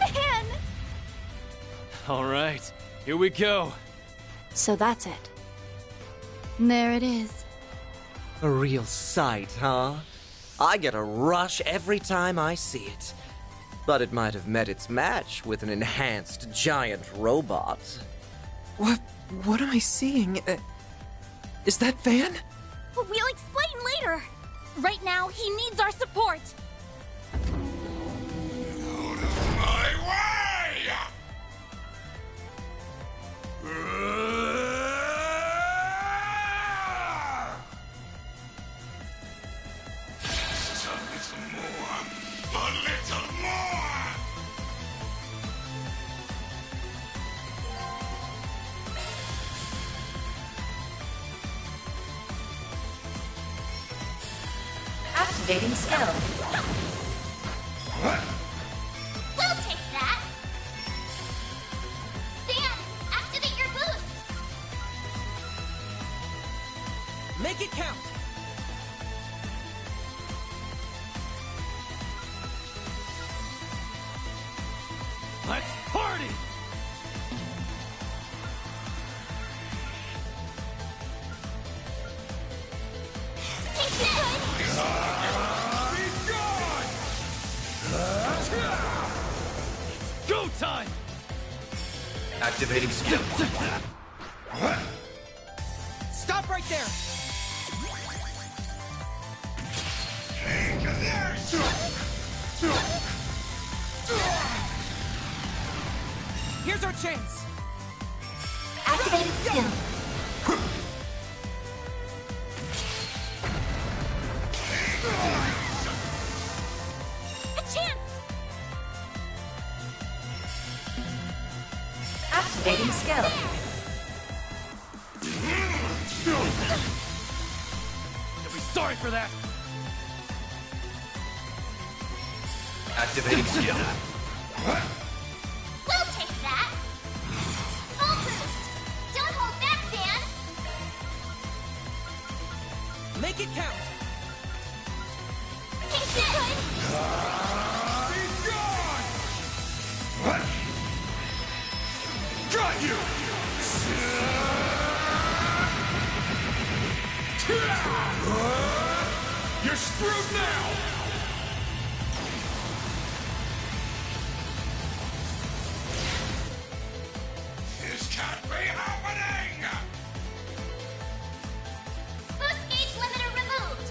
S11: Man!
S9: All right, here we go.
S12: So that's it.
S8: There it is.
S7: A real sight, huh? I get a rush every time I see it. But it might have met its match with an enhanced giant robot.
S3: What am I seeing? Is that Van?
S11: We'll explain later. Right now, he needs our support.
S10: Out of my way! Just a little more. A little more!
S5: Activating skill. We'll take that. Van, activate your boost.
S3: Make it count!
S9: Let's party!
S5: Take this.
S9: Go time!
S4: Activating skill.
S3: Stop right there! Here's our chance!
S5: Activating skill. A chance. Activating skill.
S9: You'll be sorry for that!
S4: Activating skill.
S5: We'll take that. Full boost. Don't hold back, Van.
S3: Make it count!
S5: Take this!
S10: Be gone! Got you! You're screwed now! This can't be happening!
S5: Boost gauge limiter removed!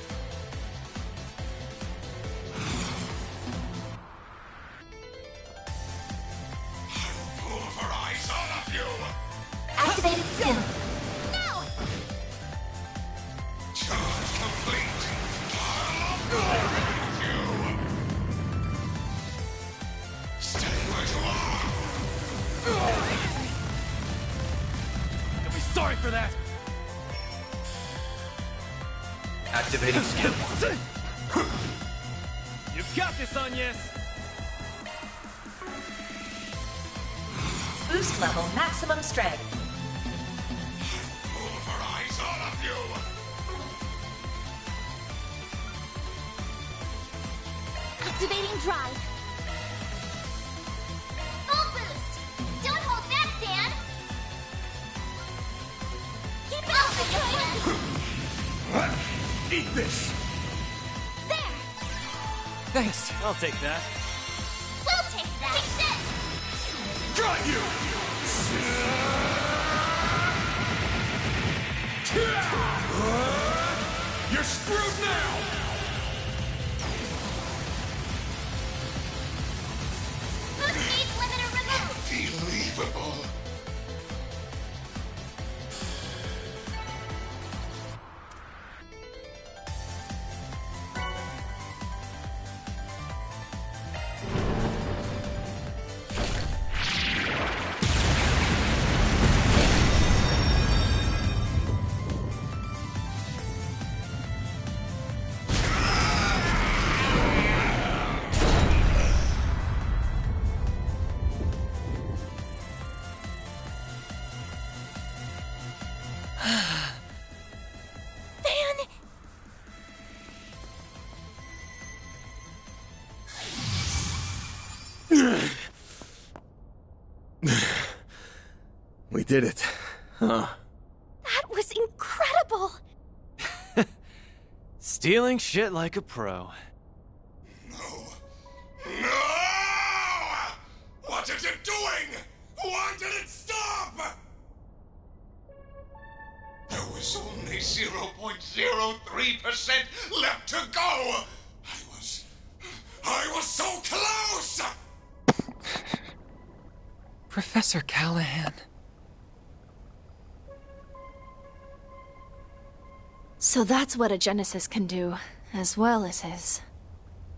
S10: Pulverize all of you!
S5: Activated skill. No!
S10: Charge complete! I'll obliterate you! Stay where you are!
S9: You'll be sorry for that!
S4: Activating skill.
S9: You've got this, Agnes!
S13: Boost level maximum strength.
S10: Pulverize all of you!
S5: Activating drive. Full boost! Don't hold back, Dan! Keep it up, you can!
S10: Eat this!
S5: There!
S3: Thanks.
S9: I'll take that.
S5: We'll take that! Take this!
S10: Got you! You're screwed now!
S5: Boost gauge limiter removed!
S10: Unbelievable!
S2: We did it. Huh.
S11: That was incredible!
S9: Stealing shit like a pro.
S10: No! What is it doing? Why did it stop? There was only 0.03% left to go! I was so close!
S3: Professor Callahan.
S12: So that's what a Genesis can do, as well as his.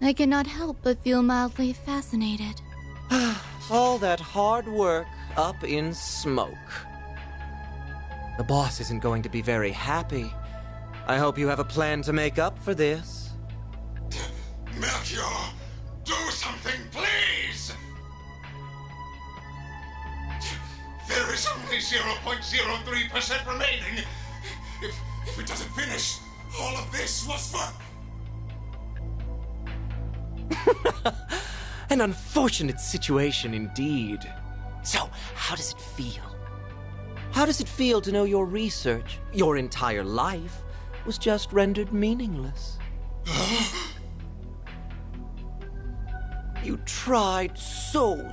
S8: I cannot help but feel mildly fascinated.
S7: All that hard work up in smoke. The boss isn't going to be very happy. I hope you have a plan to make up for this.
S10: Melchior, do something, please! There is only 0.03% remaining. If it doesn't finish, all of this was for...
S7: An unfortunate situation indeed. So, how does it feel? How does it feel to know your research, your entire life, was just rendered meaningless? You tried so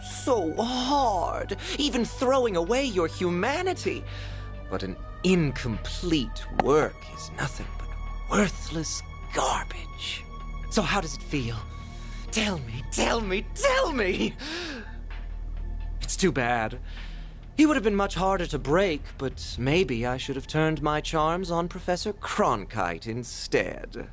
S7: hard, even throwing away your humanity. But an incomplete work is nothing but worthless garbage. So how does it feel? Tell me, tell me, tell me! It's too bad. He would have been much harder to break, but maybe I should have turned my charms on Professor Cronkite instead.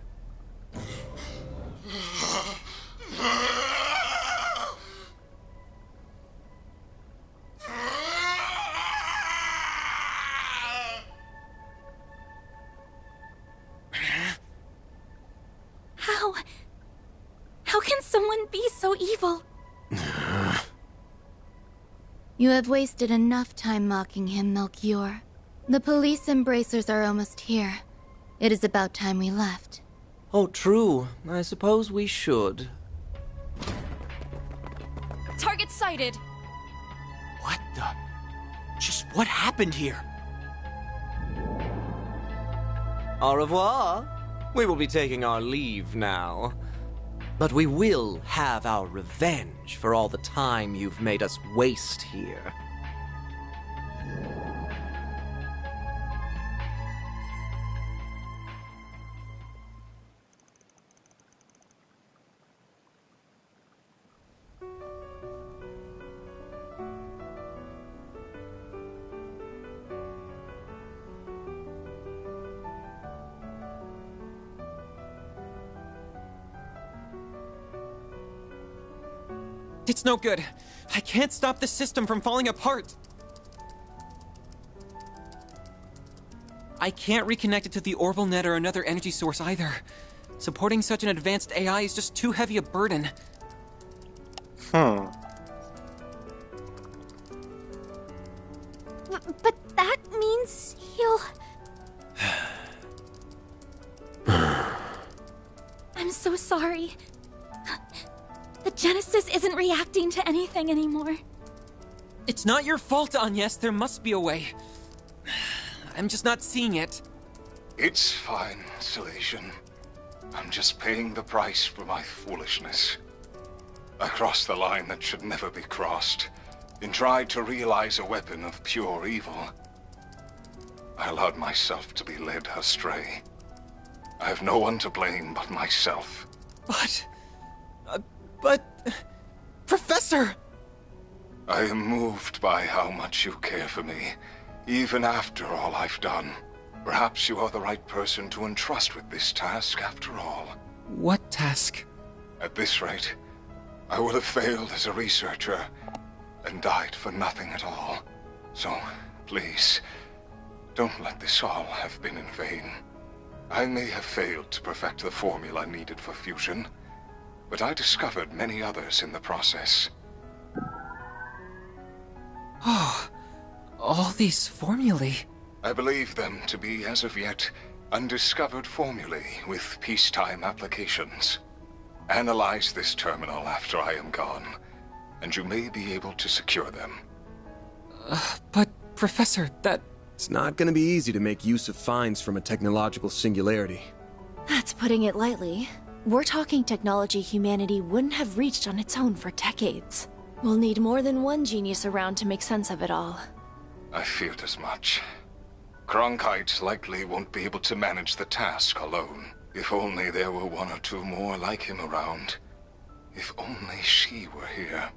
S1: How can someone be so evil?
S8: You have wasted enough time mocking him, Melchior. The police embracers are almost here. It is about time we left.
S7: Oh, true. I suppose we should.
S12: Target sighted!
S9: What the? Just what happened here?
S7: Au revoir. We will be taking our leave now. But we will have our revenge for all the time you've made us waste here.
S3: It's no good. I can't stop the system from falling apart. I can't reconnect it to the orbital net or another energy source either. Supporting such an advanced AI is just too heavy a burden.
S11: But that means he'll...
S1: I'm so sorry. The Genesis isn't reacting to anything anymore.
S3: It's not your fault, Agnes. There must be a way. I'm just not seeing it.
S10: It's fine, Salation. I'm just paying the price for my foolishness. I crossed the line that should never be crossed, and tried to realize a weapon of pure evil. I allowed myself to be led astray. I have no one to blame but myself.
S3: But... Professor!
S10: I am moved by how much you care for me, even after all I've done. Perhaps you are the right person to entrust with this task after all.
S3: What task?
S10: At this rate, I would have failed as a researcher and died for nothing at all. So, please, don't let this all have been in vain. I may have failed to perfect the formula needed for fusion, but I discovered many others in the process.
S3: Oh, all these formulae.
S10: I believe them to be, as of yet, undiscovered formulae with peacetime applications. Analyze this terminal after I am gone, and you may be able to secure them.
S3: But, Professor, that...
S2: It's not gonna be easy to make use of finds from a technological singularity.
S12: That's putting it lightly. We're talking technology humanity wouldn't have reached on its own for decades. We'll need more than one genius around to make sense of it all.
S10: I feared as much. Cronkite likely won't be able to manage the task alone. If only there were one or two more like him around. If only she were here.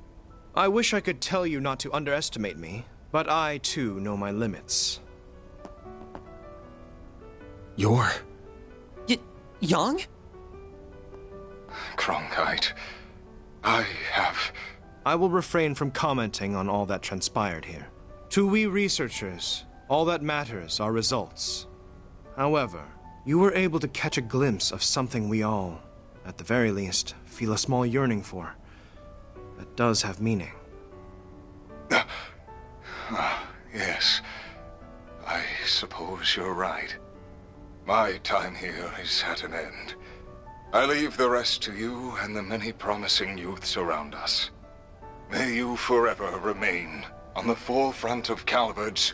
S14: I wish I could tell you not to underestimate me, but I too know my limits.
S2: You're...
S3: Young?
S10: Cronkite,
S14: I will refrain from commenting on all that transpired here. To we researchers, all that matters are results. However, you were able to catch a glimpse of something we all, at the very least, feel a small yearning for. That does have meaning.
S10: Yes, I suppose you're right. My time here is at an end. I leave the rest to you and the many promising youths around us. May you forever remain on the forefront of Calvard's...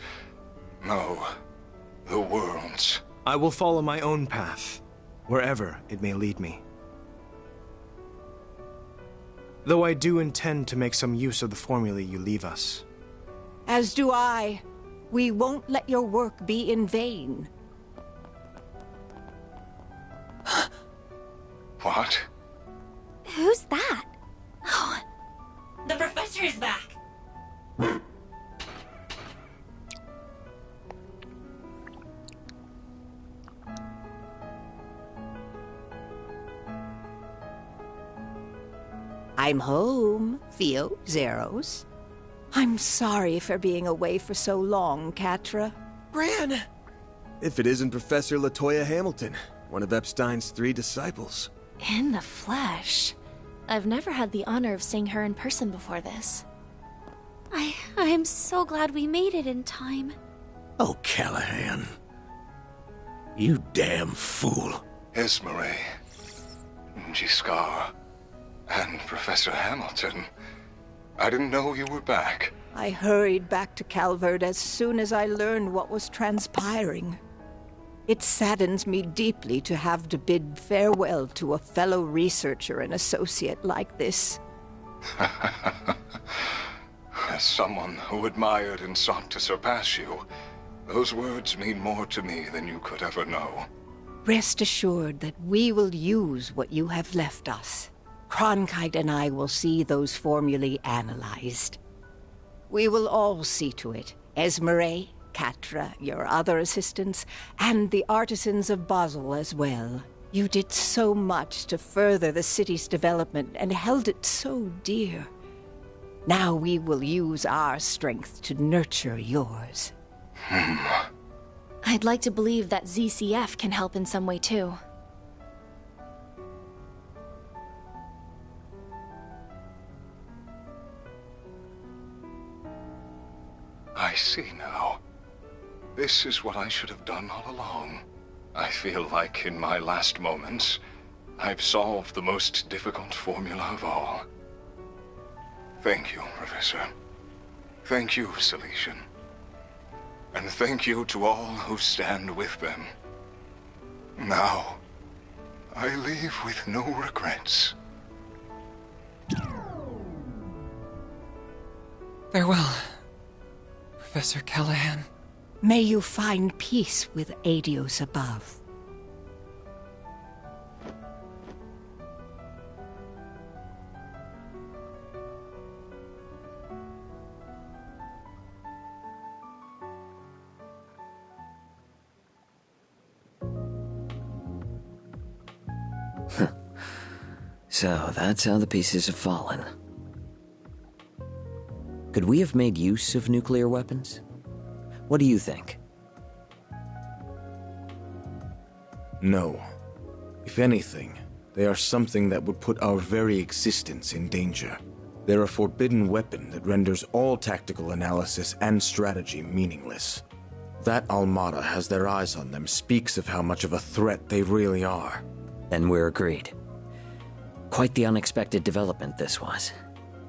S10: no, the world's.
S14: I will follow my own path, wherever it may lead me. Though I do intend to make some use of the formulae you leave us.
S15: As do I. We won't let your work be in vain.
S10: What?
S11: Who's that?
S1: Oh.
S13: The professor is back.
S15: I'm home, Theo, Zeros. I'm sorry for being away for so long, Catra.
S3: Bran!
S2: If it isn't Professor LaToya Hamilton, one of Epstein's 3 disciples.
S12: In the flesh. I've never had the honor of seeing her in person before this.
S11: I'm so glad we made it in time.
S16: Oh, Callahan. You damn fool.
S10: Esmeralda, Giscard, and Professor Hamilton. I didn't know you were back.
S15: I hurried back to Calvert as soon as I learned what was transpiring. It saddens me deeply to have to bid farewell to a fellow researcher and associate like this.
S10: As someone who admired and sought to surpass you, those words mean more to me than you could ever know.
S15: Rest assured that we will use what you have left us. Cronkite and I will see those formulae analyzed. We will all see to it. Esmeralda, Catra, your other assistants, and the artisans of Basel as well. You did so much to further the city's development and held it so dear. Now we will use our strength to nurture yours.
S12: I'd like to believe that ZCF can help in some way too.
S10: I see now. This is what I should have done all along. I feel like in my last moments, I've solved the most difficult formula of all. Thank you, Professor. Thank you, Salesian. And thank you to all who stand with them. Now, I leave with no regrets.
S3: Farewell, Professor Callahan.
S15: May you find peace with Adios above.
S17: So that's how the pieces have fallen. Could we have made use of nuclear weapons? What do you think?
S14: No. If anything, they are something that would put our very existence in danger. They're a forbidden weapon that renders all tactical analysis and strategy meaningless. That Armada has their eyes on them speaks of how much of a threat they really are.
S17: Then we're agreed. Quite the unexpected development this was.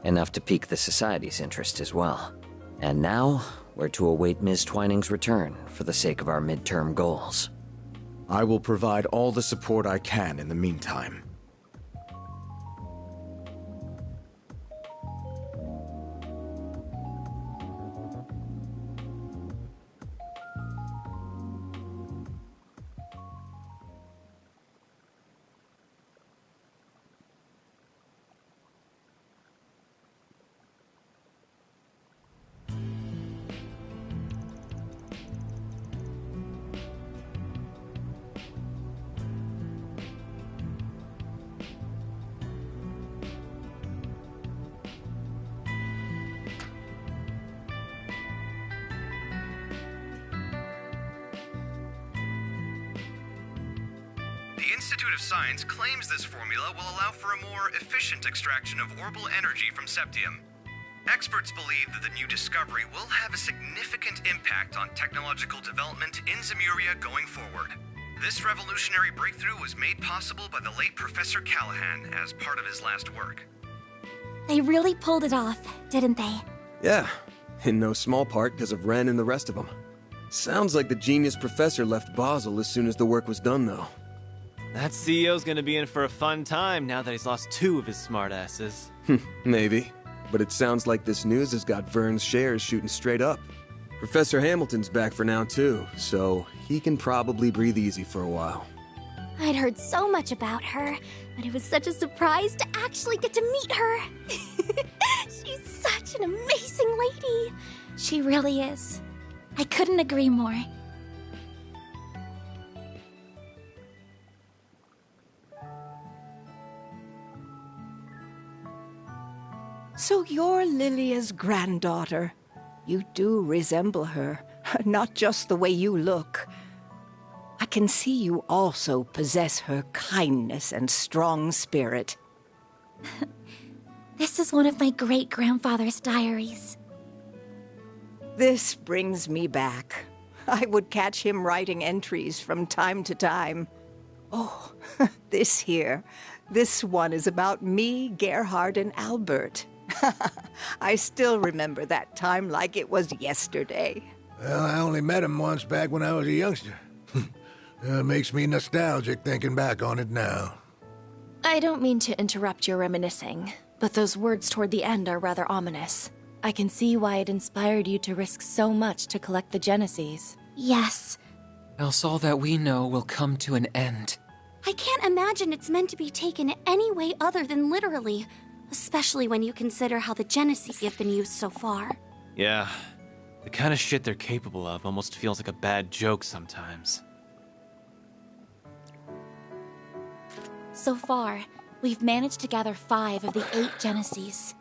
S17: Enough to pique the Society's interest as well. And now, we're to await Ms. Twining's return for the sake of our midterm goals.
S14: I will provide all the support I can in the meantime.
S18: The Institute of Science claims this formula will allow for a more efficient extraction of orbital energy from Septium. Experts believe that the new discovery will have a significant impact on technological development in Zemuria going forward. This revolutionary breakthrough was made possible by the late Professor Callahan as part of his last work.
S1: They really pulled it off, didn't they?
S2: Yeah, in no small part because of Ren and the rest of them. Sounds like the genius professor left Basel as soon as the work was done, though.
S9: That CEO's gonna be in for a fun time now that he's lost 2 of his smartasses.
S2: Maybe. But it sounds like this news has got Vern's shares shooting straight up. Professor Hamilton's back for now, too, so he can probably breathe easy for a while.
S11: I'd heard so much about her, but it was such a surprise to actually get to meet her. She's such an amazing lady.
S1: She really is. I couldn't agree more.
S15: So you're Lilia's granddaughter. You do resemble her, not just the way you look. I can see you also possess her kindness and strong spirit.
S1: This is one of my great-grandfather's diaries.
S15: This brings me back. I would catch him writing entries from time to time. Oh, this one is about me, Gerhard, and Albert. I still remember that time like it was yesterday.
S19: Well, I only met him once back when I was a youngster. Makes me nostalgic thinking back on it now.
S12: I don't mean to interrupt your reminiscing, but those words toward the end are rather ominous. I can see why it inspired you to risk so much to collect the Genesees.
S1: Yes.
S3: Else all that we know will come to an end.
S11: I can't imagine it's meant to be taken any way other than literally, especially when you consider how the Genesees have been used so far.
S9: Yeah, the kind of shit they're capable of almost feels like a bad joke sometimes.
S1: So far, we've managed to gather 5 of the 8 Genesees.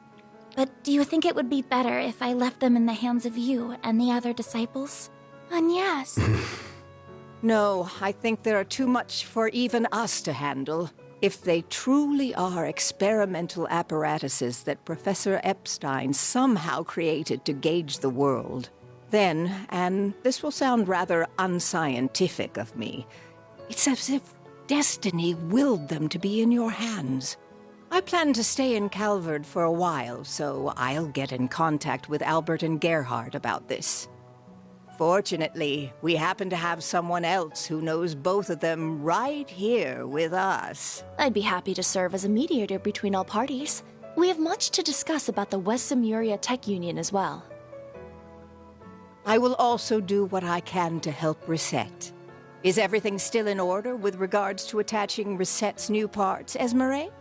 S1: But do you think it would be better if I left them in the hands of you and the other disciples?
S11: Yes.
S15: No, I think there are too much for even us to handle. If they truly are experimental apparatuses that Professor Epstein somehow created to gauge the world, then, and this will sound rather unscientific of me, it's as if destiny willed them to be in your hands. I plan to stay in Calvard for a while, so I'll get in contact with Albert and Gerhard about this. Fortunately, we happen to have someone else who knows both of them right here with us.
S12: I'd be happy to serve as a mediator between all parties. We have much to discuss about the West Simuria Tech Union as well.
S15: I will also do what I can to help Reset. Is everything still in order with regards to attaching Reset's new parts, Esmeralda?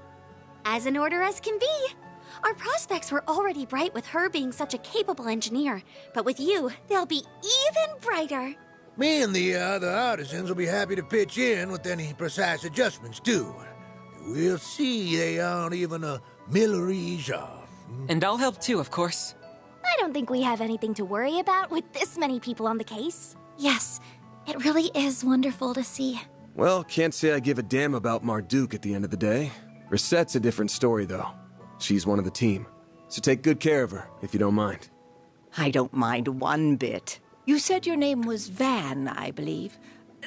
S11: As in order as can be. Our prospects were already bright with her being such a capable engineer, but with you, they'll be even brighter.
S19: Me and the other artisans will be happy to pitch in with any precise adjustments, too. We'll see they aren't even a millerage off.
S3: And I'll help too, of course.
S11: I don't think we have anything to worry about with this many people on the case.
S1: Yes, it really is wonderful to see.
S2: Well, can't say I give a damn about Marduk at the end of the day. Reset's a different story, though. She's one of the team, so take good care of her, if you don't mind.
S15: I don't mind one bit. You said your name was Van, I believe.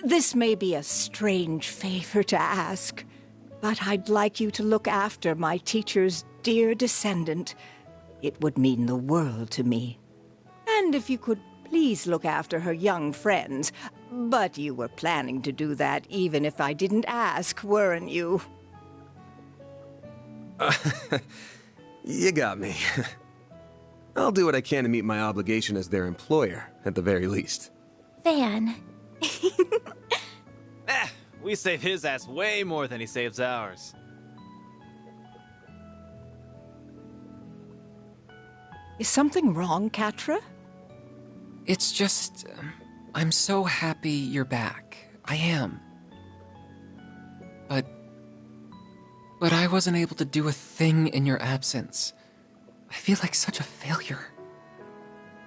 S15: This may be a strange favor to ask, but I'd like you to look after my teacher's dear descendant. It would mean the world to me. And if you could please look after her young friends. But you were planning to do that even if I didn't ask, weren't you?
S2: You got me. I'll do what I can to meet my obligation as their employer, at the very least.
S1: Van.
S9: We save his ass way more than he saves ours.
S15: Is something wrong, Catra?
S3: It's just... I'm so happy you're back. I am. But I wasn't able to do a thing in your absence. I feel like such a failure.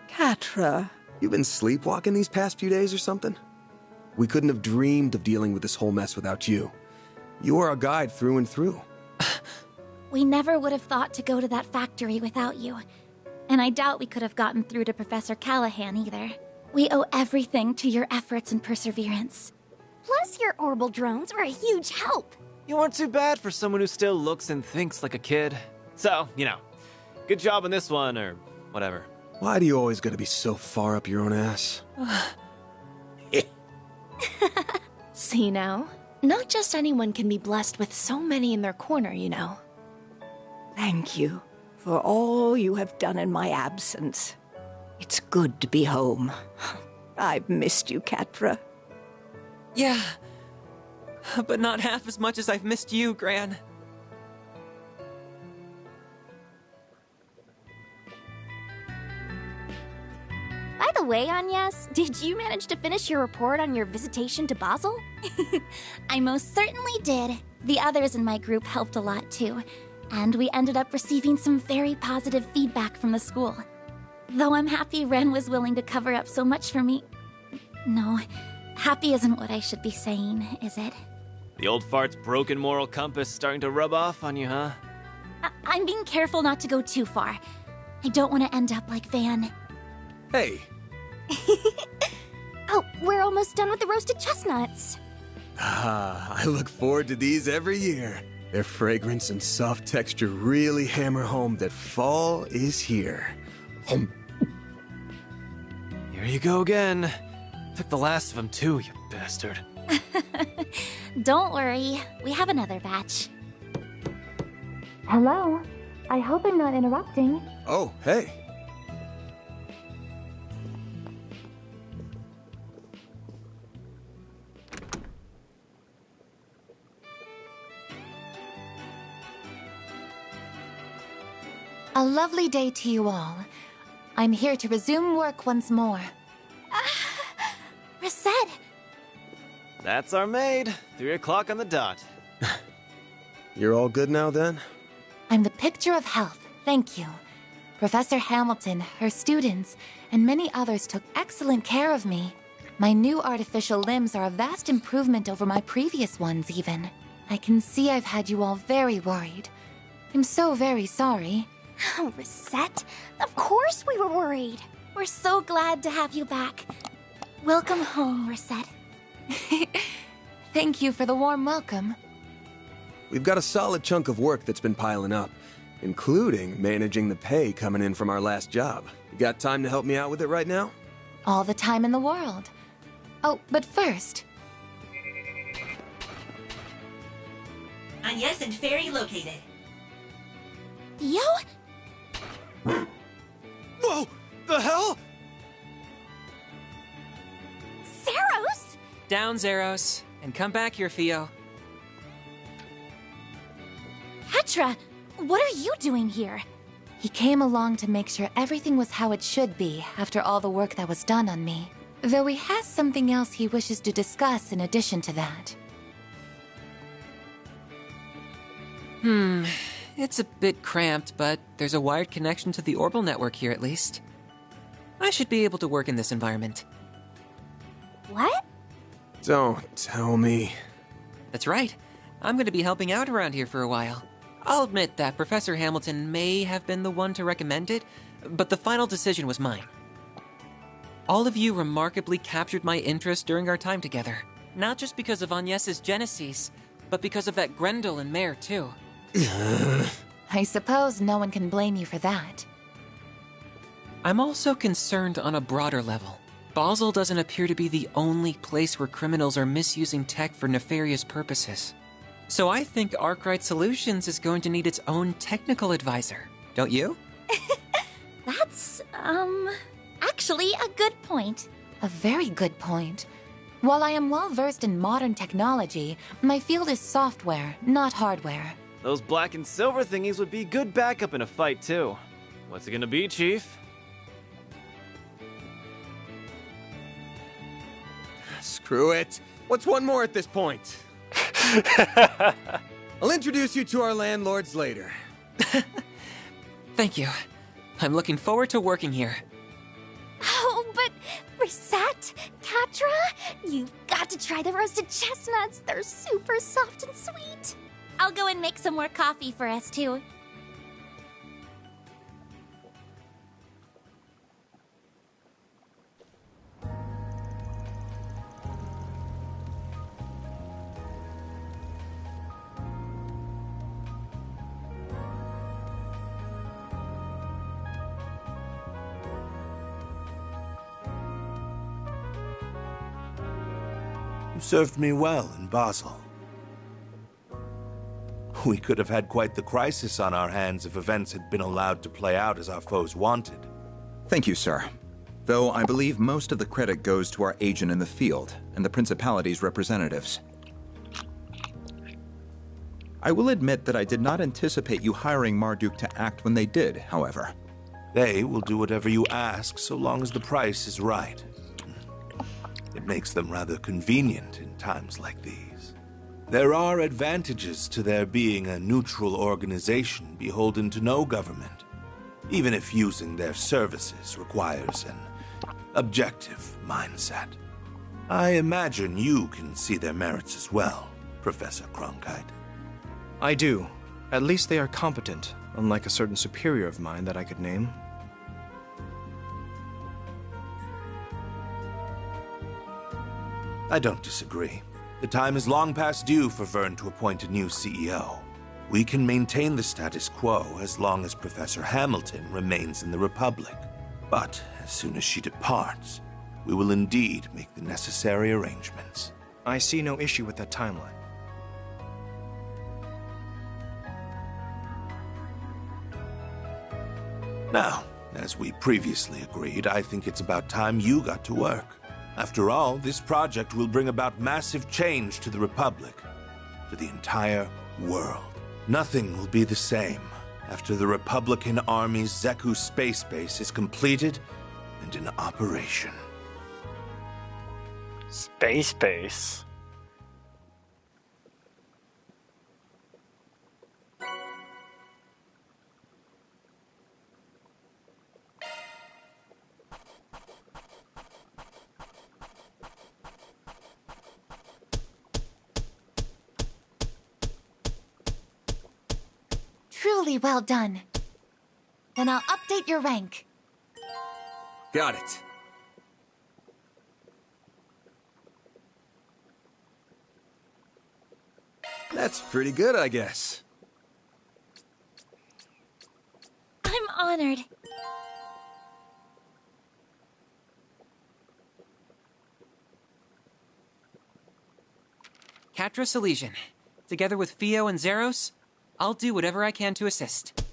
S15: Catra.
S2: You've been sleepwalking these past few days or something? We couldn't have dreamed of dealing with this whole mess without you. You are our guide through and through.
S1: We never would have thought to go to that factory without you. And I doubt we could have gotten through to Professor Callahan either. We owe everything to your efforts and perseverance.
S11: Plus, your orbital drones were a huge help.
S9: You weren't too bad for someone who still looks and thinks like a kid. So, good job on this one, or whatever.
S2: Why do you always gotta be so far up your own ass?
S12: See now? Not just anyone can be blessed with so many in their corner, you know.
S15: Thank you for all you have done in my absence. It's good to be home. I've missed you, Catra.
S3: Yeah, but not half as much as I've missed you, Gran.
S11: By the way, Agnes, did you manage to finish your report on your visitation to Basel?
S1: I most certainly did. The others in my group helped a lot too, and we ended up receiving some very positive feedback from the school. Though I'm happy Ren was willing to cover up so much for me. No, happy isn't what I should be saying, is it?
S9: The old fart's broken moral compass starting to rub off on you, huh?
S1: I'm being careful not to go too far. I don't want to end up like Van.
S2: Hey.
S11: Oh, we're almost done with the roasted chestnuts.
S2: Ah, I look forward to these every year. Their fragrance and soft texture really hammer home that fall is here.
S9: Here you go again. Took the last of them too, you bastard.
S1: Don't worry, we have another batch.
S20: Hello. I hope I'm not interrupting.
S2: Oh, hey.
S12: A lovely day to you all. I'm here to resume work once more.
S11: Reset!
S9: That's our maid. 3 o'clock on the dot.
S2: You're all good now, then?
S12: I'm the picture of health, thank you. Professor Hamilton, her students, and many others took excellent care of me. My new artificial limbs are a vast improvement over my previous ones, even. I can see I've had you all very worried. I'm so very sorry.
S11: Oh, Reset, of course we were worried.
S1: We're so glad to have you back. Welcome home, Reset.
S12: Thank you for the warm welcome.
S2: We've got a solid chunk of work that's been piling up, including managing the pay coming in from our last job. You got time to help me out with it right now?
S12: All the time in the world. Oh, but first...
S13: Agnes and Fairy located.
S11: Yo?
S9: Whoa! The hell?
S11: Zeros?
S3: Down, Zeros. And come back here, Theo.
S1: Petra, what are you doing here?
S12: He came along to make sure everything was how it should be after all the work that was done on me. Though he has something else he wishes to discuss in addition to that.
S3: It's a bit cramped, but there's a wired connection to the orbital network here at least. I should be able to work in this environment.
S11: What?
S2: Don't tell me.
S3: That's right. I'm going to be helping out around here for a while. I'll admit that Professor Hamilton may have been the one to recommend it, but the final decision was mine. All of you remarkably captured my interest during our time together. Not just because of Agnes's Genesis, but because of that Grendel and Mare, too.
S12: I suppose no one can blame you for that.
S3: I'm also concerned on a broader level. Basel doesn't appear to be the only place where criminals are misusing tech for nefarious purposes. So I think Arkwright Solutions is going to need its own technical advisor. Don't you?
S1: That's, actually a good point.
S12: A very good point. While I am well versed in modern technology, my field is software, not hardware.
S9: Those black and silver thingies would be good backup in a fight, too. What's it gonna be, Chief?
S2: Screw it. What's one more at this point? I'll introduce you to our landlords later.
S3: Thank you. I'm looking forward to working here.
S11: Oh, but Reset, Catra, you've got to try the roasted chestnuts. They're super soft and sweet.
S1: I'll go and make some more coffee for us, too.
S16: You served me well in Basel. We could have had quite the crisis on our hands if events had been allowed to play out as our foes wanted.
S21: Thank you, sir. Though I believe most of the credit goes to our agent in the field and the Principality's representatives. I will admit that I did not anticipate you hiring Marduk to act when they did, however.
S16: They will do whatever you ask so long as the price is right. It makes them rather convenient in times like these. There are advantages to their being a neutral organization beholden to no government, even if using their services requires an objective mindset. I imagine you can see their merits as well, Professor Cronkite.
S14: I do. At least they are competent, unlike a certain superior of mine that I could name.
S16: I don't disagree. The time is long past due for Vern to appoint a new CEO. We can maintain the status quo as long as Professor Hamilton remains in the Republic. But as soon as she departs, we will indeed make the necessary arrangements.
S14: I see no issue with that timeline.
S16: Now, as we previously agreed, I think it's about time you got to work. After all, this project will bring about massive change to the Republic, to the entire world. Nothing will be the same after the Republican Army's Zeku space base is completed and in operation.
S6: Space base?
S8: Truly well done. Then I'll update your rank.
S2: Got it. That's pretty good, I guess.
S1: I'm honored.
S3: Katros Elysian. Together with Fio and Zeros, I'll do whatever I can to assist.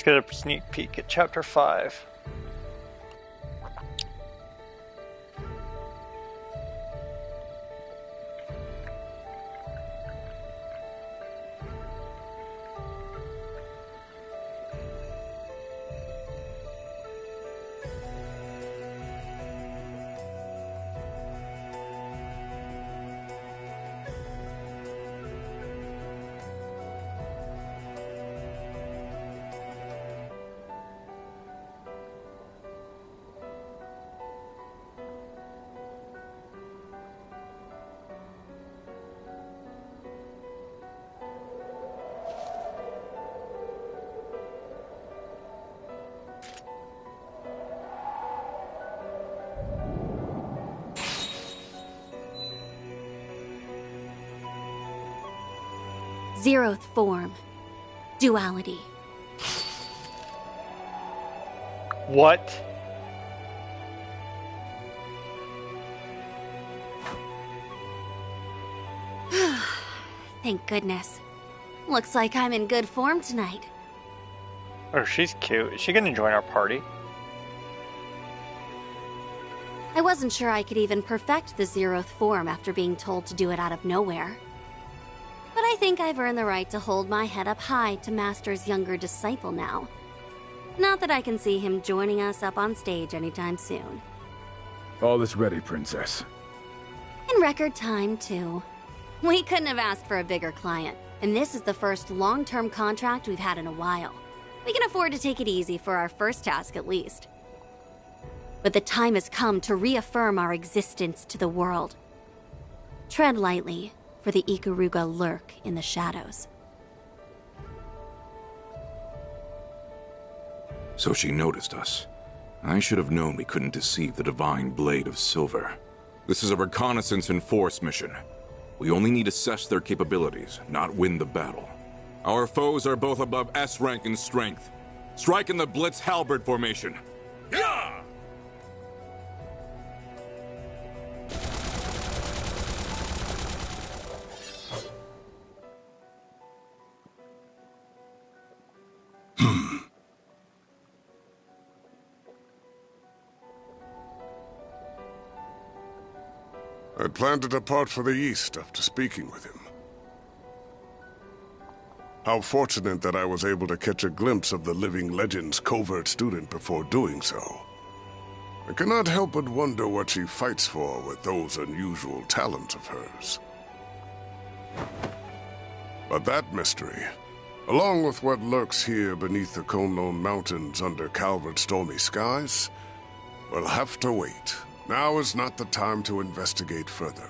S6: Let's get a sneak peek at Chapter 5.
S11: Zeroth form. Duality.
S6: What?
S11: Thank goodness. Looks like I'm in good form tonight.
S6: Oh, she's cute. Is she gonna join our party?
S11: I wasn't sure I could even perfect the Zeroth form after being told to do it out of nowhere. But I think I've earned the right to hold my head up high to Master's younger disciple now. Not that I can see him joining us up on stage anytime soon.
S22: All is ready, Princess.
S11: In record time, too. We couldn't have asked for a bigger client, and this is the first long-term contract we've had in a while. We can afford to take it easy for our first task at least. But the time has come to reaffirm our existence to the world. Tread lightly, for the Ikaruga lurk in the shadows.
S23: So she noticed us. I should have known we couldn't deceive the Divine Blade of Silver. This is a reconnaissance and force mission. We only need to assess their capabilities, not win the battle. Our foes are both above S rank in strength. Strike in the Blitz Halberd formation. Yeah!
S24: I planned to depart for the east after speaking with him. How fortunate that I was able to catch a glimpse of the Living Legend's covert student before doing so. I cannot help but wonder what she fights for with those unusual talents of hers. But that mystery, along with what lurks here beneath the Conlone Mountains under Calvert's stormy skies, will have to wait. Now is not the time to investigate further.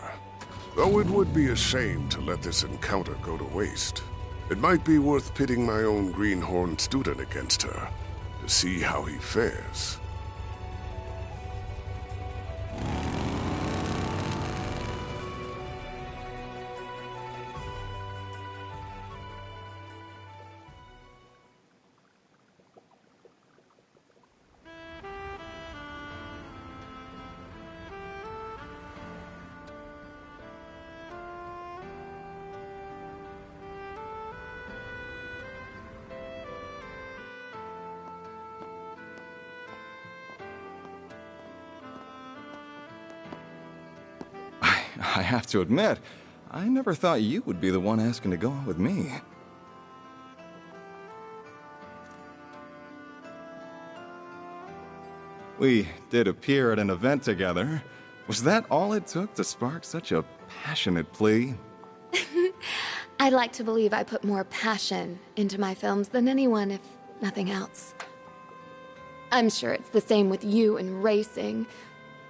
S24: Though it would be a shame to let this encounter go to waste, it might be worth pitting my own greenhorn student against her to see how he fares.
S4: I have to admit, I never thought you would be the one asking to go out with me. We did appear at an event together. Was that all it took to spark such a passionate plea?
S5: I'd like to believe I put more passion into my films than anyone, if nothing else. I'm sure it's the same with you and racing.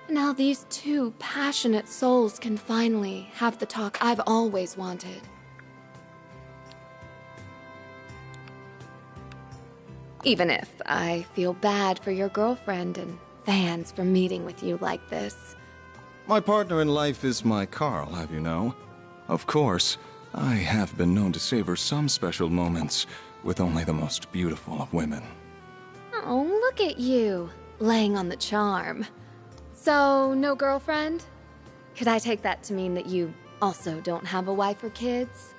S5: Now these two passionate souls can finally have the talk I've always wanted. Even if I feel bad for your girlfriend and fans for meeting with you like this.
S4: My partner in life is my Carl, have you know. Of course, I have been known to savor some special moments with only the most beautiful of women.
S5: Oh, look at you, laying on the charm. So, no girlfriend? Could I take that to mean that you also don't have a wife or kids?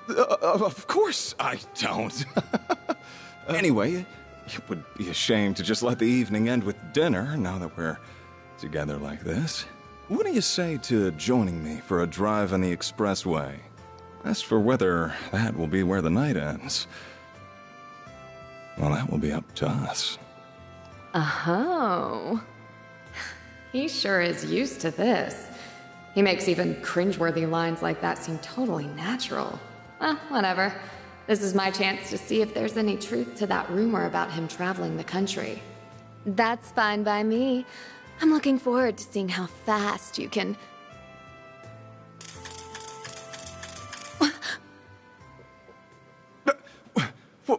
S4: Of course I don't. Anyway, it would be a shame to just let the evening end with dinner now that we're together like this. What do you say to joining me for a drive on the expressway? As for whether that will be where the night ends, well, that will be up to us.
S5: Oh. He sure is used to this. He makes even cringeworthy lines like that seem totally natural. Well, whatever. This is my chance to see if there's any truth to that rumor about him traveling the country. That's fine by me. I'm looking forward to seeing how fast you can...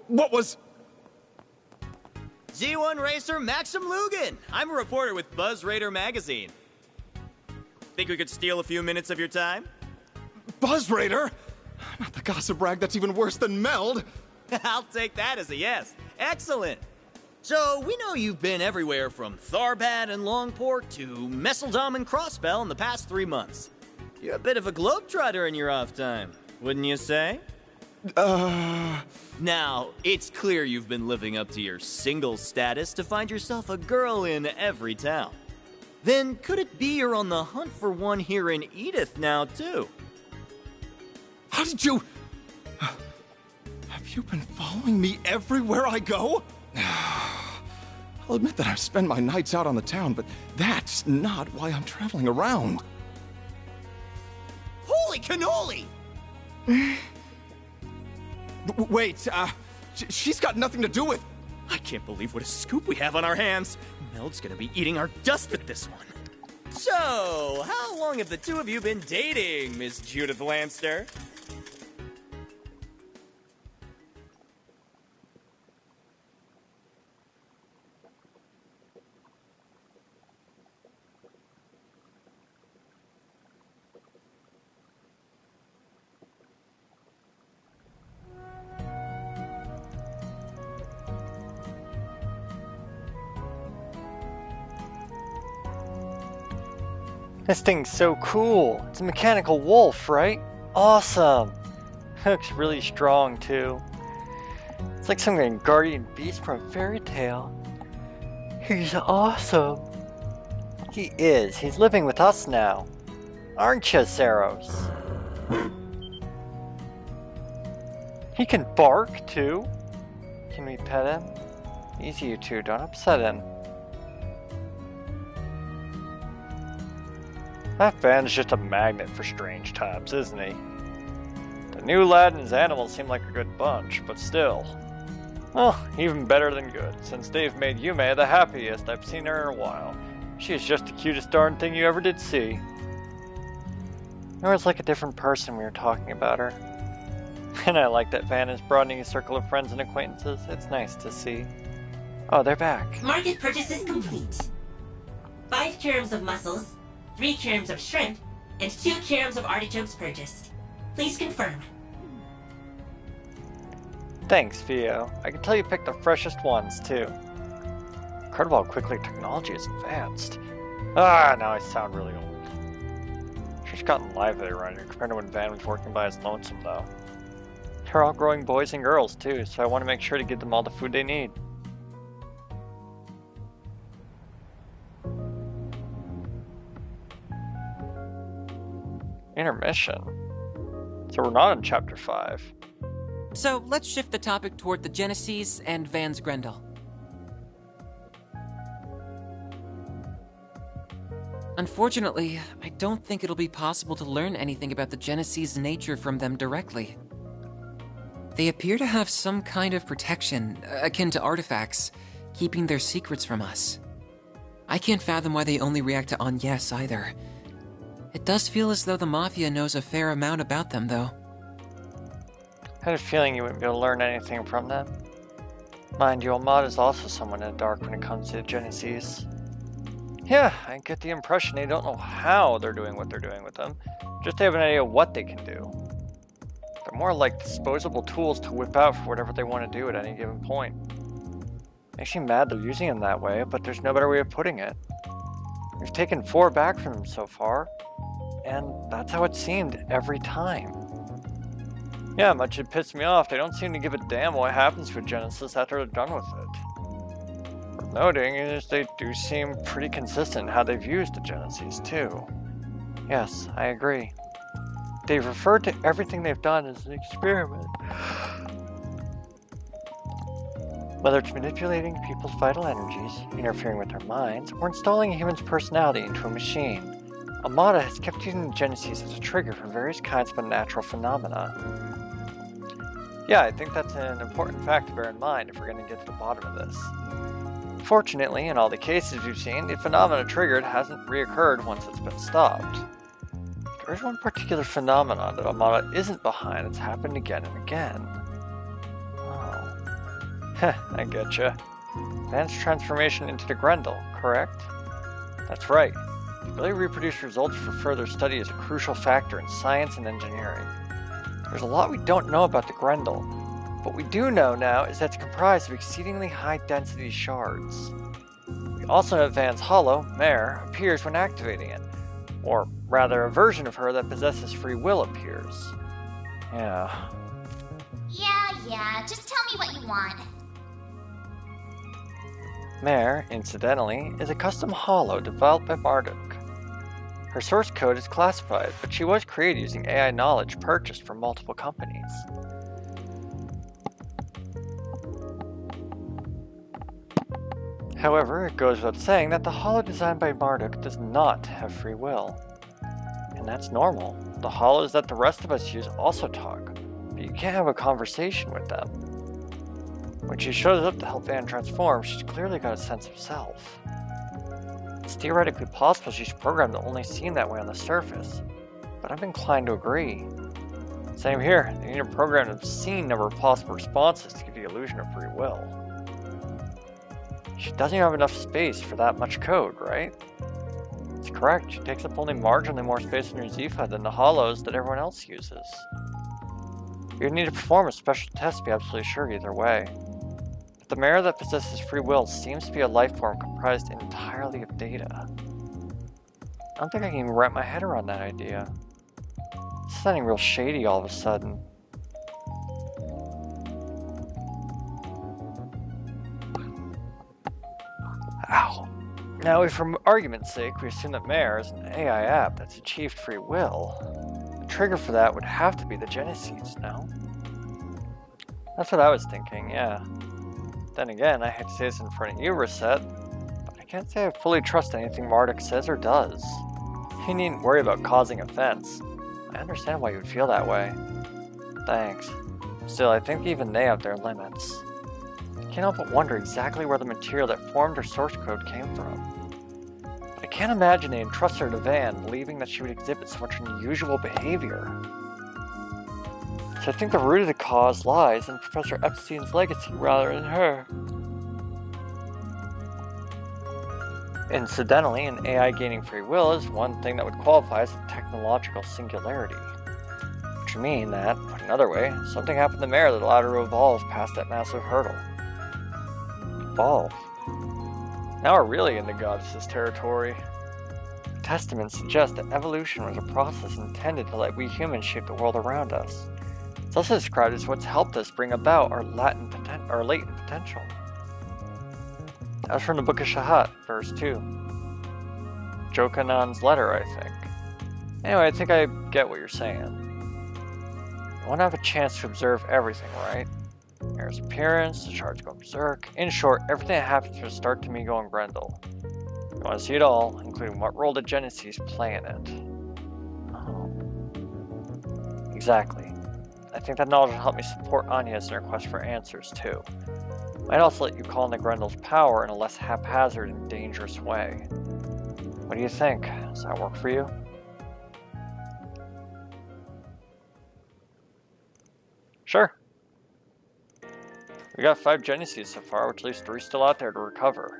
S4: What was...
S9: Z1 racer Maxim Lugan. I'm a reporter with Buzz Raider magazine. Think we could steal a few minutes of your time?
S4: Buzz Raider? Not the gossip rag that's even worse than Meld.
S9: I'll take that as a yes. Excellent. So, we know you've been everywhere from Tharbad and Longport to Messeldom and Crossbell in the past 3 months. You're a bit of a globetrotter in your off time, wouldn't you say? Now, it's clear you've been living up to your single status to find yourself a girl in every town. Then, could it be you're on the hunt for one here in Edith now, too?
S4: How did you... Have you been following me everywhere I go? I'll admit that I spend my nights out on the town, but that's not why I'm traveling around.
S9: Holy cannoli!
S4: Wait, she's got nothing to do with...
S9: I can't believe what a scoop we have on our hands. Meld's gonna be eating our dust with this one. So, how long have the two of you been dating, Miss Judith Lanster?
S6: This thing's so cool. It's a mechanical wolf, right? Awesome. Looks really strong, too. It's like some kind of guardian beast from a fairy tale. He's awesome. He is. He's living with us now. Aren't you, Saros? He can bark, too. Can we pet him? Easy, you two. Don't upset him. That Van's just a magnet for strange types, isn't he? The new lad and his animals seem like a good bunch, but still. Well, even better than good, since they've made Yume the happiest I've seen her in a while. She is just the cutest darn thing you ever did see. It was like a different person we were talking about her. And I like that Van is broadening his circle of friends and acquaintances. It's nice to see. Oh, they're back.
S13: Market purchase is complete. 5 kilograms of mussels, 3 kilograms of shrimp, and 2 kilograms of artichokes purchased. Please confirm.
S6: Thanks, Theo. I can tell you picked the freshest ones, too. Incredible how quickly technology has advanced. Ah, now I sound really old. She's gotten lively around here compared to when Van was working by his lonesome, though. They're all growing boys and girls, too, so I want to make sure to give them all the food they need. Intermission? So we're not in Chapter 5.
S3: So let's shift the topic toward the Genesis and Van's Grendel. Unfortunately, I don't think it'll be possible to learn anything about the Genesis' nature from them directly. They appear to have some kind of protection, akin to artifacts, keeping their secrets from us. I can't fathom why they only react to Agnes either. It does feel as though the Mafia knows a fair amount about them, though.
S6: I had a feeling you wouldn't be able to learn anything from them. Mind you, Ahmad is also someone in the dark when it comes to the Genesis. Yeah, I get the impression they don't know how they're doing what they're doing with them, just they have an idea of what they can do. They're more like disposable tools to whip out for whatever they want to do at any given point. Makes me mad they're using them that way, but there's no better way of putting it. We've taken 4 back from them so far, and that's how it seemed every time. Yeah, much it pissed me off, they don't seem to give a damn what happens with Genesis after they're done with it. Worth noting is they do seem pretty consistent in how they've used the Genesis too. Yes, I agree. They've referred to everything they've done as an experiment. Whether it's manipulating people's vital energies, interfering with their minds, or installing a human's personality into a machine, Amada has kept using the Genesis as a trigger for various kinds of unnatural phenomena. Yeah, I think that's an important fact to bear in mind if we're going to get to the bottom of this. Fortunately, in all the cases we've seen, the phenomena triggered hasn't reoccurred once it's been stopped. There is one particular phenomenon that Amada isn't behind that's happened again and again. Oh. Heh, I getcha. Van's transformation into the Grendel, correct? That's right. The ability to reproduce results for further study is a crucial factor in science and engineering. There's a lot we don't know about the Grendel. What we do know now is that it's comprised of exceedingly high-density shards. We also know Van's hollow, Mare, appears when activating it. Or rather, a version of her that possesses free will appears. Yeah.
S7: Yeah, just tell me what you want.
S6: Mare, incidentally, is a custom hollow developed by Marduk. Her source code is classified, but she was created using AI knowledge purchased from multiple companies. However, it goes without saying that the hollow designed by Marduk does not have free will. And that's normal. The hollows that the rest of us use also talk, but you can't have a conversation with them. When she shows up to help Van transform, she's clearly got a sense of self. It's theoretically possible she's programmed to only seem that way on the surface, but I'm inclined to agree. Same here, they need a program of obscene number of possible responses to give the illusion of free will. She doesn't even have enough space for that much code, right? It's correct, she takes up only marginally more space in her Zifa than the hollows that everyone else uses. You'd need to perform a special test to be absolutely sure either way. But the Mare that possesses free will seems to be a life form comprised entirely of data. I don't think I can even wrap my head around that idea. It's sounding real shady all of a sudden. Ow. Now, if for argument's sake we assume that Mare is an AI app that's achieved free will, the trigger for that would have to be the Genesis, no? That's what I was thinking, yeah. Then again, I hate to say this in front of you, Reset, but I can't say I fully trust anything Marduk says or does. You needn't worry about causing offense. I understand why you would feel that way. Thanks. Still, I think even they have their limits. I can't help but wonder exactly where the material that formed her source code came from. But I can't imagine they entrusted her to Van, believing that she would exhibit so much unusual behavior. So I think the root of the cause lies in Professor Epstein's legacy rather than her. Incidentally, an AI gaining free will is one thing that would qualify as a technological singularity. Which would mean that, put another way, something happened to Mare that allowed her to evolve past that massive hurdle. Evolve? Now we're really into Goddess's territory. The testaments suggest that evolution was a process intended to let we humans shape the world around us. It's also described as what's helped us bring about our latent potential. That was from the Book of Shahat, verse 2. Jokanan's letter, I think. Anyway, I think I get what you're saying. You want to have a chance to observe everything, right? Mare's appearance, the charge going berserk. In short, everything that happens from start to me going Grendel. You want to see it all, including what role the Genesis play in it. Oh. Exactly. I think that knowledge will help me support Anya's in her quest for answers, too. Might also let you call on the Grendel's power in a less haphazard and dangerous way. What do you think? Does that work for you? Sure. We got 5 Genesis so far, which leaves 3 still out there to recover.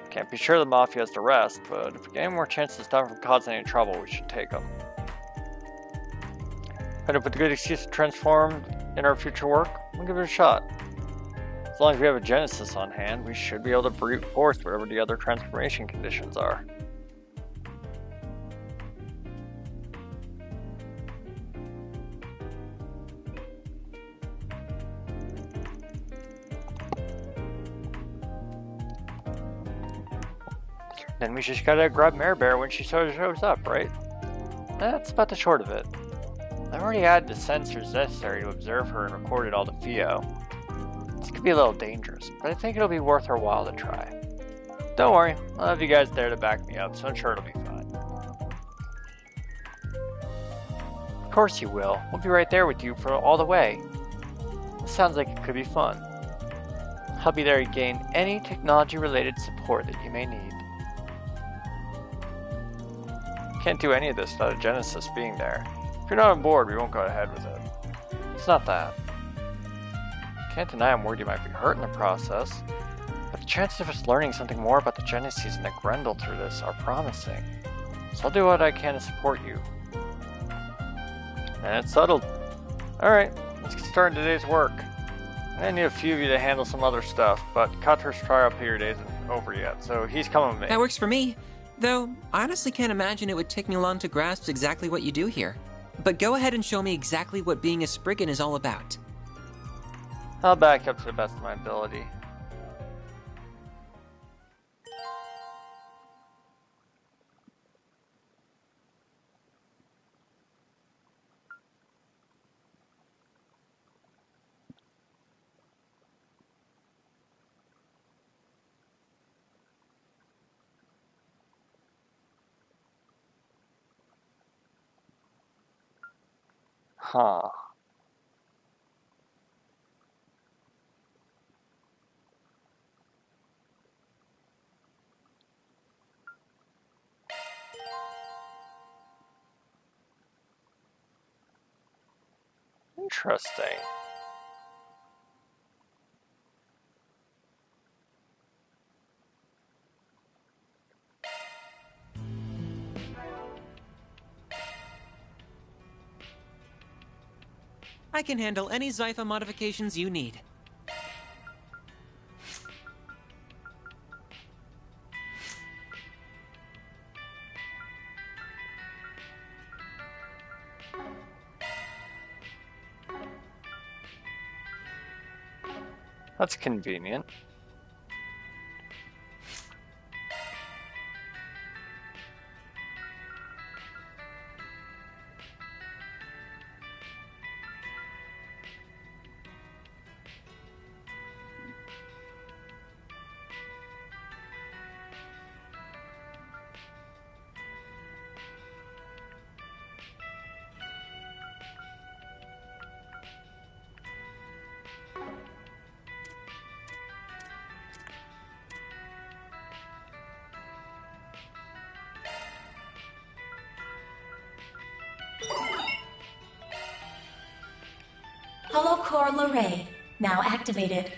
S6: Can't be sure the Mafia has the rest, but if we get any more chances to stop from causing any trouble, we should take them. End up with a good excuse to transform in our future work, we'll give it a shot. As long as we have a Genesis on hand, we should be able to brute force whatever the other transformation conditions are. Then we just gotta grab Mare Bear when she shows up, right? That's about the short of it. I've already added the sensors necessary to observe her and recorded all the Theo. This could be a little dangerous, but I think it'll be worth her while to try. Don't worry, I'll have you guys there to back me up, so I'm sure it'll be fine. Of course you will. We'll be right there with you for all the way. This sounds like it could be fun. I'll be there to gain any technology-related support that you may need. Can't do any of this without a Genesis being there. If you're not on board, we won't go ahead with it. It's not that. Can't deny I'm worried you might be hurt in the process, but the chances of us learning something more about the Genesis and the Grendel through this are promising. So I'll do what I can to support you. And it's settled. Alright, let's get started on today's work. I need a few of you to handle some other stuff, but Katar's trial period isn't over yet, so he's coming with me.
S3: That works for me. Though, I honestly can't imagine it would take me long to grasp exactly what you do here. But go ahead and show me exactly what being a Spriggan is all about.
S6: I'll back up to the best of my ability. Huh. Interesting.
S3: I can handle any Zypha modifications you need.
S6: That's convenient.
S13: Holocore Lorraine, now activated.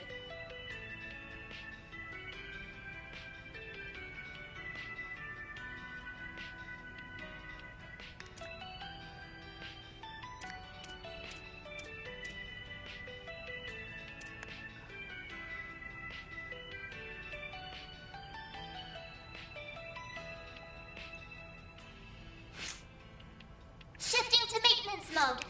S7: Shifting to maintenance mode.